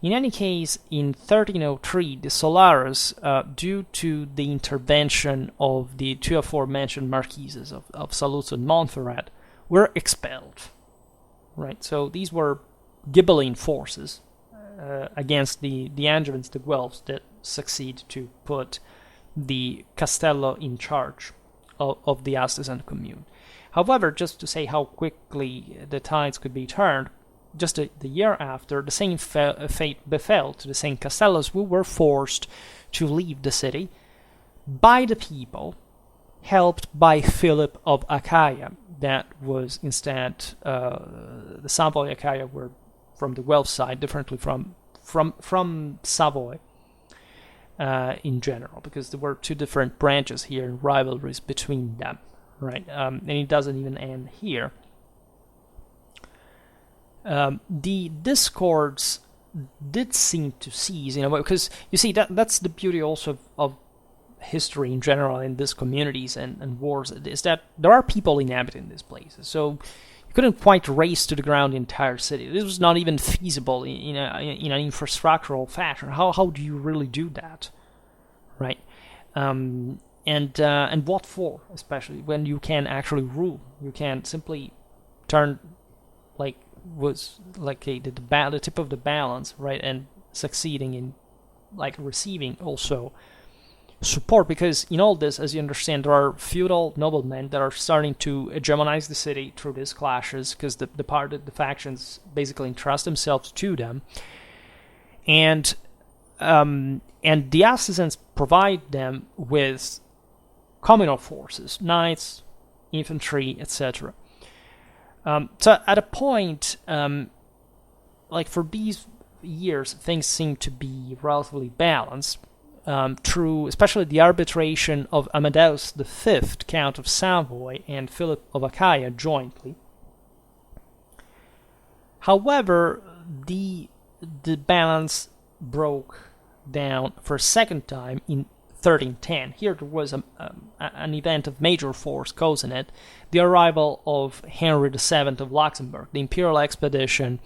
In any case, in 1303, the Solares, due to the intervention of the two aforementioned Marquises of Saluzzo and Montferrat, were expelled. Right, so these were Ghibelline forces against the Angevins, the Guelphs, that succeed to put the Castello in charge of the Astisan commune. However, just to say how quickly the tides could be turned, just the year after, the same fate befell to the same Castellos, who were forced to leave the city by the people, helped by Philip of Achaia. That was instead the Savoy-Achaia were from the Guelph side, differently from Savoy in general, because there were two different branches here and rivalries between them, right? And it doesn't even end here. The discords did seem to cease, because you see that's the beauty also of history in general in these communities and wars, is that there are people inhabiting these places. So you couldn't quite race to the ground the entire city. This was not even feasible in an infrastructural fashion. How do you really do that, right? And what for, especially when you can actually rule. You can simply turn the tip of the balance, right, and succeeding in receiving also support, because in all this, as you understand, there are feudal noblemen that are starting to hegemonize the city through these clashes, because the factions basically entrust themselves to them, and the Astisans provide them with communal forces, knights, infantry, etc. So at a point, for these years, things seem to be relatively balanced. Through especially the arbitration of Amadeus V, Count of Savoy, and Philip of Achaia jointly. However, the balance broke down for a second time in 1310. Here there was an event of major force causing it, the arrival of Henry VII of Luxembourg, the imperial expedition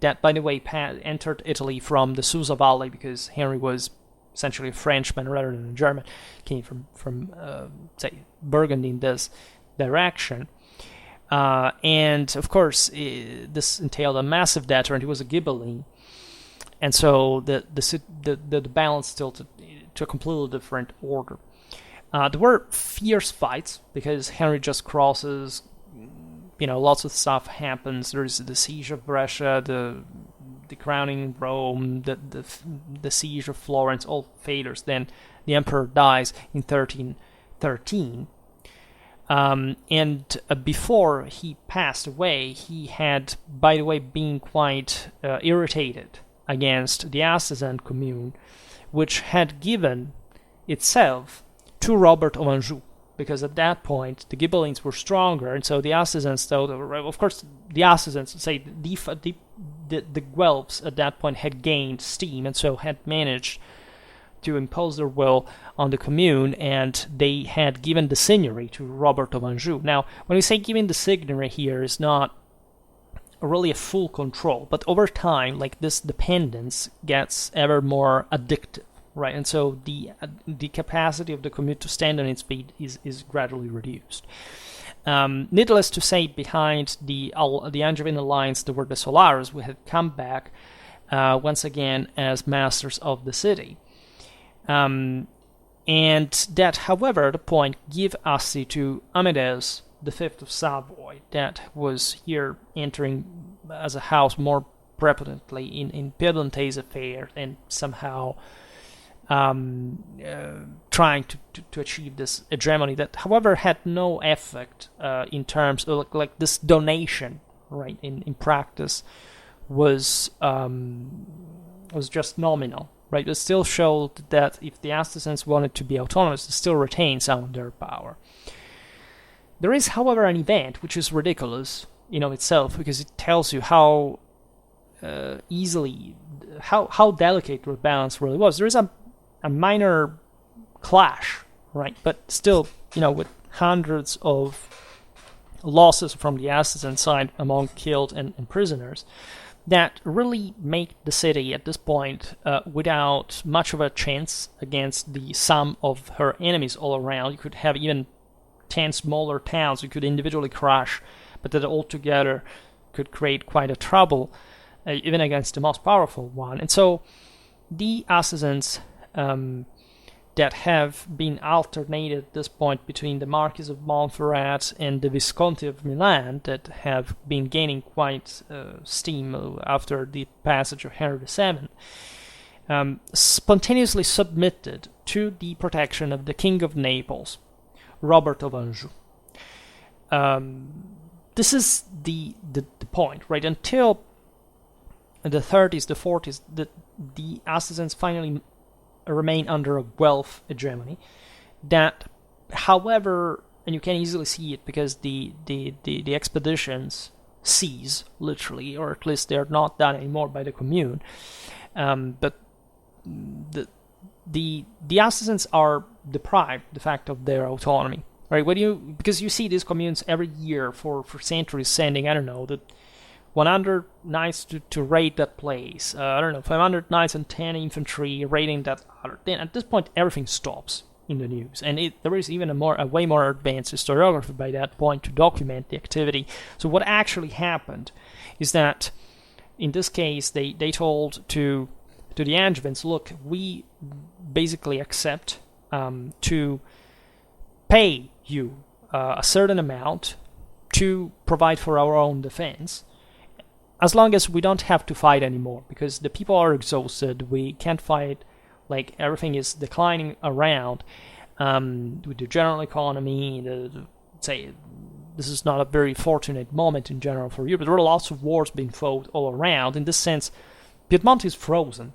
that, by the way, entered Italy from the Susa Valley, because Henry was essentially a Frenchman rather than a German, came from say, Burgundy in this direction. And of course, this entailed a massive debtor, and he was a Ghibelline, and so the balance tilted to a completely different order. There were fierce fights because Henry just crosses. Lots of stuff happens. There's the siege of Brescia, the crowning Rome, the siege of Florence, all failures. Then the emperor dies in 1313. And before he passed away, he had, by the way, been quite irritated against the Assizen commune, which had given itself to Robert of Anjou, because at that point the Ghibellines were stronger, and so the Assizens thought, of course, the Assizens, say the Guelphs at that point had gained steam, and so had managed to impose their will on the commune, and they had given the seigneury to Robert of Anjou. Now, when we say giving the seigneury here, is not really a full control, but over time, this dependence gets ever more addictive, right? And so the capacity of the commune to stand on its feet is gradually reduced. Needless to say, behind the Angevin alliance, there were the Solares, who had come back once again as masters of the city. And that, however, at a point gave Asti to Amadeus V of Savoy, that was here entering as a house more prepotently in Piemonte's affair, and somehow trying to achieve this hegemony that, however, had no effect in terms of this donation, right? In practice, was just nominal. Right, it still showed that if the Astacens wanted to be autonomous, they still retain some of their power. There is, however, an event which is ridiculous in of itself, because it tells you how how delicate the balance really was. There is a minor clash, right, but still, with hundreds of losses from the Astacen side among killed and prisoners, that really make the city at this point without much of a chance against the sum of her enemies all around. You could have even 10 smaller towns you could individually crush, but that all together could create quite a trouble, even against the most powerful one. And so the Assassin's that have been alternated at this point between the Marquis of Montferrat and the Visconti of Milan, that have been gaining quite steam after the passage of Henry VII, spontaneously submitted to the protection of the King of Naples, Robert of Anjou. This is the point, right? Until the 30s, the 40s, the Assassins finally remain under a Guelph hegemony that, however, and you can easily see it because the expeditions cease, literally, or at least they're not done anymore by the commune, but the Assassins are deprived, de facto, of their autonomy, right? Because you see these communes every year for centuries sending, I don't know, 100 knights to raid that place. 500 knights and 10 infantry raiding that other. Then at this point, everything stops in the news, and there is even a way more advanced historiography by that point to document the activity. So what actually happened is that, in this case, they told to the Angevins, look, we basically accept to pay you a certain amount to provide for our own defense, as long as we don't have to fight anymore, because the people are exhausted, we can't fight, everything is declining around, with the general economy, say, this is not a very fortunate moment in general for Europe. There are lots of wars being fought all around. In this sense, Piedmont is frozen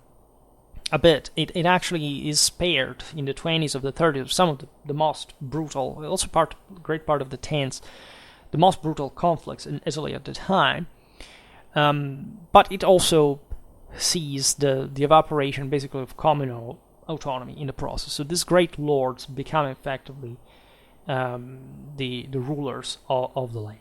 a bit. It actually is spared in the 20s of the 30s of some of the most brutal, also great part of the 10s, the most brutal conflicts in Italy at the time. But it also sees the evaporation, basically, of communal autonomy in the process. So these great lords become effectively the rulers of the land.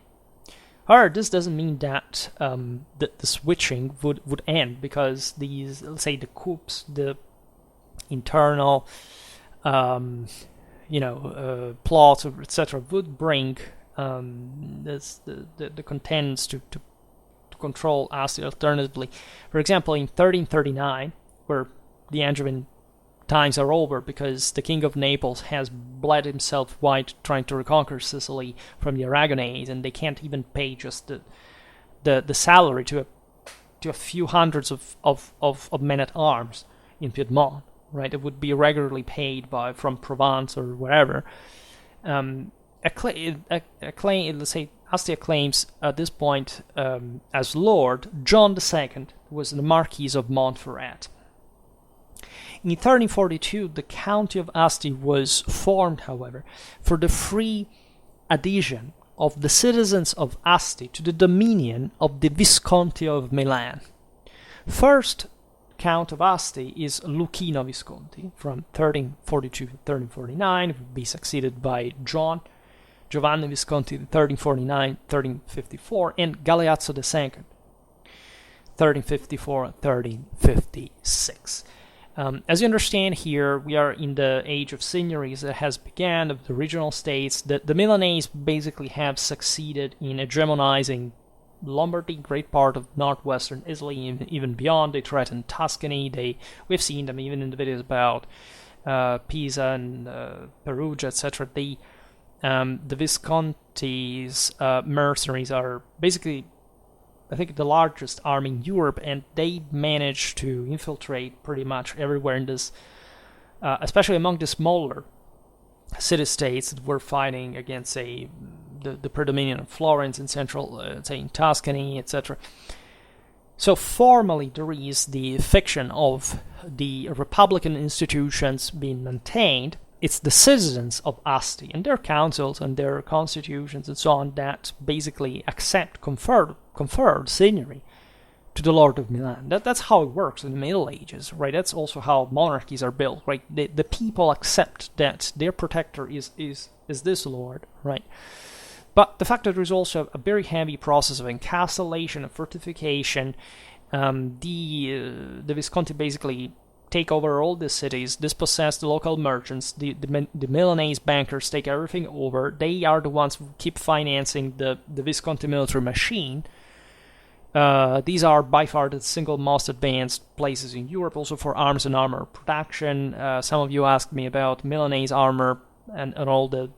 However, this doesn't mean that the switching would end, because these, let's say, the coups, the internal plots, etc., would bring the contents to control Asti alternatively. For example, in 1339, where the Angevin times are over because the King of Naples has bled himself white trying to reconquer Sicily from the Aragonese, and they can't even pay just the salary to a few hundreds of men at arms in Piedmont, right? It would be regularly paid from Provence or wherever. Let's say Asti acclaims at this point as Lord John II, who was the Marquis of Montferrat. In 1342, the county of Asti was formed, however, for the free adhesion of the citizens of Asti to the dominion of the Visconti of Milan. First Count of Asti is Lucchino Visconti from 1342 to 1349, who would be succeeded by Giovanni Visconti in 1349-1354, and Galeazzo II, 1354-1356. As you understand here, we are in the age of signories that has begun, of the regional states. The Milanese basically have succeeded in hegemonizing Lombardy, great part of northwestern Italy, even beyond. They threaten Tuscany. We've seen them even in the videos about Pisa and Perugia, etc. The Visconti's mercenaries are basically, I think, the largest army in Europe, and they managed to infiltrate pretty much everywhere in this, especially among the smaller city-states that were fighting against, say, the predominant of Florence in central, say, in Tuscany, etc. So formally, there is the fiction of the republican institutions being maintained. It's the citizens of Asti and their councils and their constitutions and so on that basically conferred signory to the Lord of Milan. That's how it works in the Middle Ages, right? That's also how monarchies are built, right? The people accept that their protector is this lord, right? But the fact that there is also a very heavy process of encapsulation, of fortification, the Visconti basically take over all the cities, dispossess the local merchants, the Milanese bankers take everything over. They are the ones who keep financing the Visconti military machine. These are by far the single most advanced places in Europe, also for arms and armor production. Some of you asked me about Milanese armor and all the,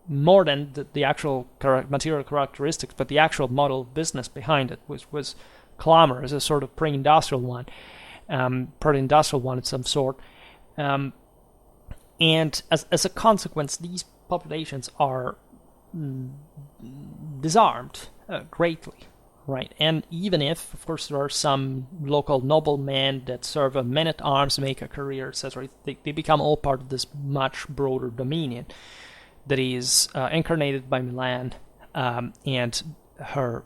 more than the actual material characteristics, but the actual model of business behind it was clamorous, a sort of pre-industrial one. Pro-industrial one of some sort, and as a consequence, these populations are disarmed greatly, right? And even if, of course, there are some local noblemen that serve a men-at-arms, make a career, etc., they become all part of this much broader dominion that is incarnated by Milan and her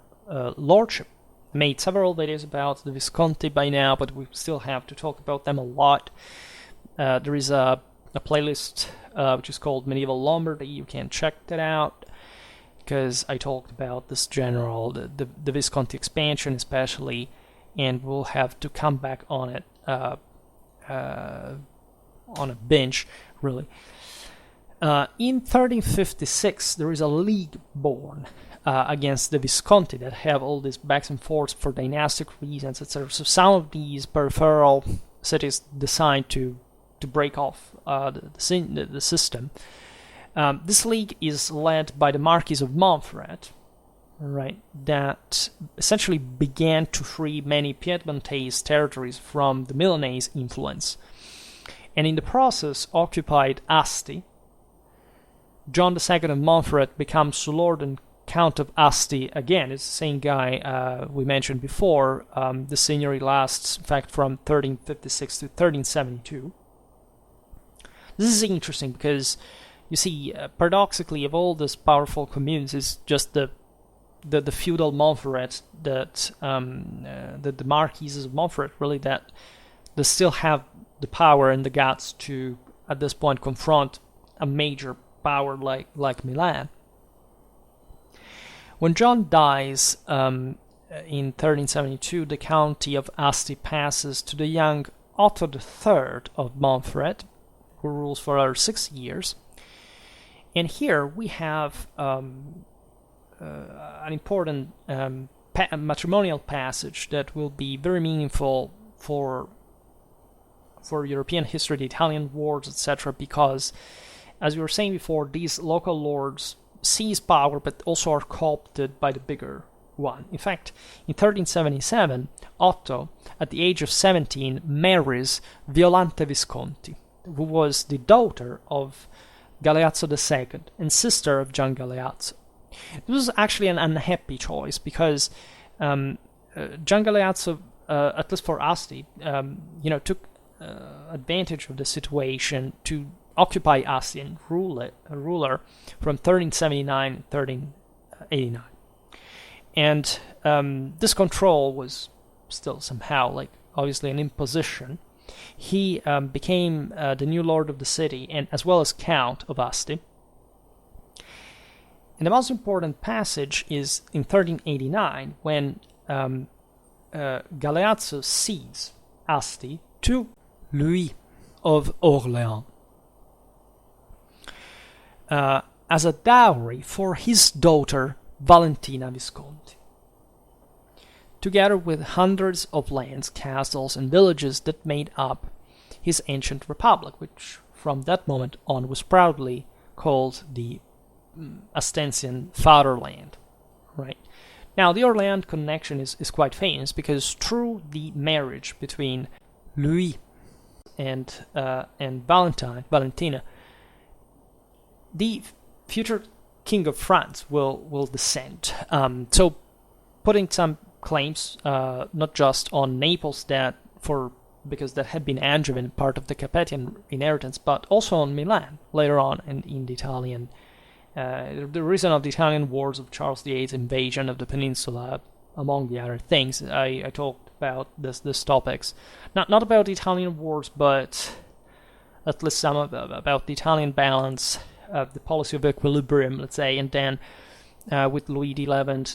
lordship. Made several videos about the Visconti by now, but we still have to talk about them a lot. There is a playlist which is called Medieval Lombardy. You can check that out, because I talked about this the Visconti expansion especially, and we'll have to come back on it on a binge, really. In 1356, there is a league born against the Visconti that have all these backs and forths for dynastic reasons, etc. So some of these peripheral cities decide to break off the system. This league is led by the Marquis of Montferrat, right? That essentially began to free many Piedmontese territories from the Milanese influence, and in the process occupied Asti. John II of Montferrat becomes Lord and Count of Asti again. It's the same guy we mentioned before. The seigneury lasts, in fact, from 1356 to 1372. This is interesting because, you see, paradoxically, of all these powerful communes, it's just the feudal Montferrat that the Marquises of Montferrat really that still have the power and the guts to, at this point, confront a major power like Milan. When John dies in 1372, the county of Asti passes to the young Otto III of Montferrat, who rules for another 6 years. And here we have an important matrimonial passage that will be very meaningful for European history, the Italian wars, etc., because, as we were saying before, these local lords seize power but also are co-opted by the bigger one. In fact, in 1377, Otto, at the age of 17, marries Violante Visconti, who was the daughter of Galeazzo II and sister of Gian Galeazzo. This was actually an unhappy choice because Gian Galeazzo, at least for Asti, took advantage of the situation to occupy Asti and ruler from 1379 to 1389. And this control was still somehow, obviously an imposition. He became the new lord of the city, and as well as count of Asti. And the most important passage is in 1389, when Galeazzo cedes Asti to Louis of Orléans as a dowry for his daughter Valentina Visconti, together with hundreds of lands, castles, and villages that made up his ancient republic, which from that moment on was proudly called the Astensian fatherland. Right now, the Orléans connection is quite famous because through the marriage between Louis and Valentina, the future King of France will descend. So, putting some claims, not just on Naples because that had been Angevin, part of the Capetian inheritance, but also on Milan later on in the Italian. The reason of the Italian wars of Charles VIII's invasion of the peninsula, among the other things, I talked about this topics, not about the Italian wars, but at least some about the Italian balance, the policy of equilibrium, let's say, and then with Louis XI,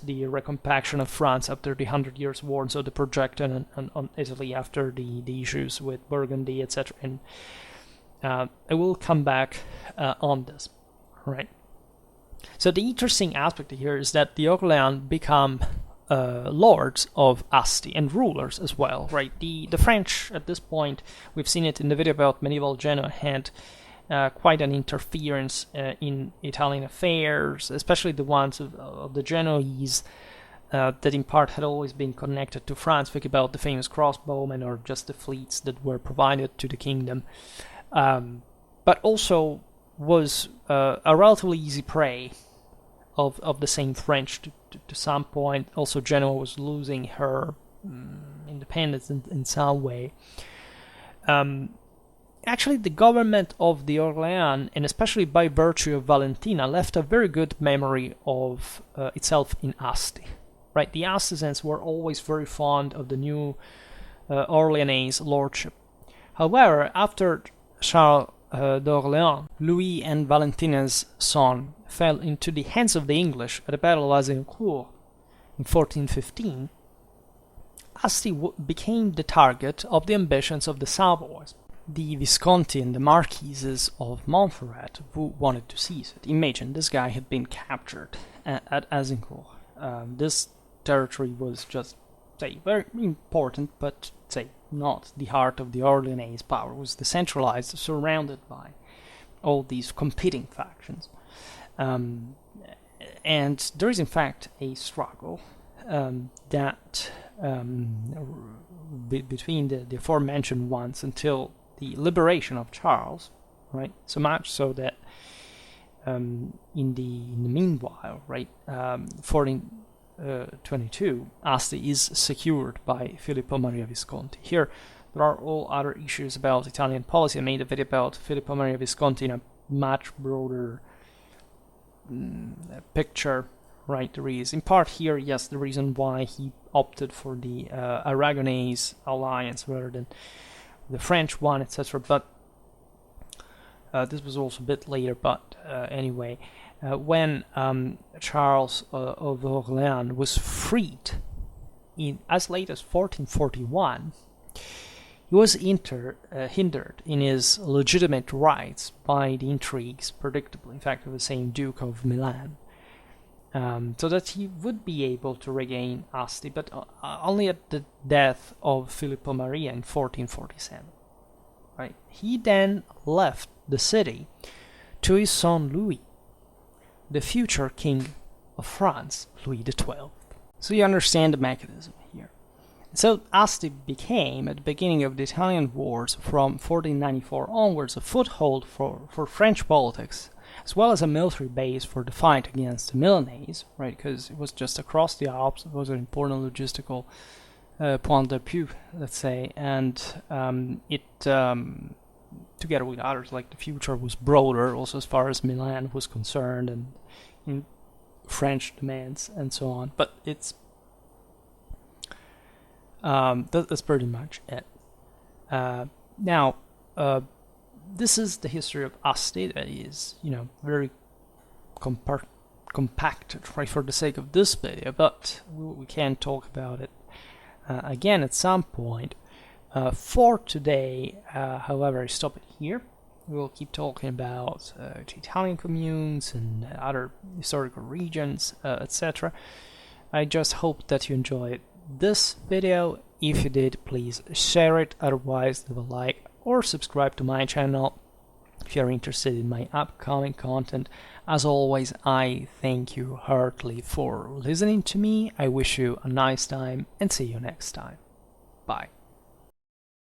the recompaction of France after the 100 Years' War, and so the projection on Italy after the issues with Burgundy, etc. And I will come back on this, right? So the interesting aspect here is that the Orléans become lords of Asti and rulers as well, right? The French at this point, we've seen it in the video about medieval Genoa, had quite an interference in Italian affairs, especially the ones of the Genoese that in part had always been connected to France. Think about the famous crossbowmen or just the fleets that were provided to the kingdom, but also was a relatively easy prey of the same French to some point. Also, Genoa was losing her independence in some way. Actually, the government of the Orléans, and especially by virtue of Valentina, left a very good memory of itself in Asti. Right, the Astisans were always very fond of the new Orleanese lordship. However, after Charles d'Orléans, Louis and Valentina's son fell into the hands of the English at the Battle of Azincourt in 1415, Asti became the target of the ambitions of the Savoys, the Visconti and the Marquises of Montferrat, who wanted to seize it. Imagine, this guy had been captured at Azincourt. This territory was just, say, very important, but, say, not the heart of the Orleanese power. It was decentralized, surrounded by all these competing factions. And there is, in fact, a struggle that between the aforementioned ones until the liberation of Charles, right? So much so that in the meanwhile, right, 1422, Asti is secured by Filippo Maria Visconti. Here, there are all other issues about Italian policy. I made a video about Filippo Maria Visconti in a much broader picture, right? There is, in part here, yes, the reason why he opted for the Aragonese alliance rather than the French one, etc. But this was also a bit later. But anyway, when Charles of Orléans was freed in as late as 1441, he was hindered in his legitimate rights by the intrigues, predictable, in fact, of the same Duke of Milan. so that he would be able to regain Asti, but only at the death of Filippo Maria in 1447. Right? He then left the city to his son Louis, the future king of France, Louis XII. So you understand the mechanism here. So Asti became, at the beginning of the Italian wars from 1494 onwards, a foothold for French politics, as well as a military base for the fight against the Milanese, right? Because it was just across the Alps. It was an important logistical point d'appui, let's say, and it, together with others like the future, was broader also as far as Milan was concerned and in French demands and so on. But it's that's pretty much it. Now, this is the history of Asti that is, very compacted, right, for the sake of this video, but we can talk about it again at some point. For today, however, I stop it here. We'll keep talking about the Italian communes and other historical regions, etc. I just hope that you enjoyed this video. If you did, please share it. Otherwise, leave a like or subscribe to my channel if you're interested in my upcoming content. As always, I thank you heartily for listening to me. I wish you a nice time and see you next time. Bye.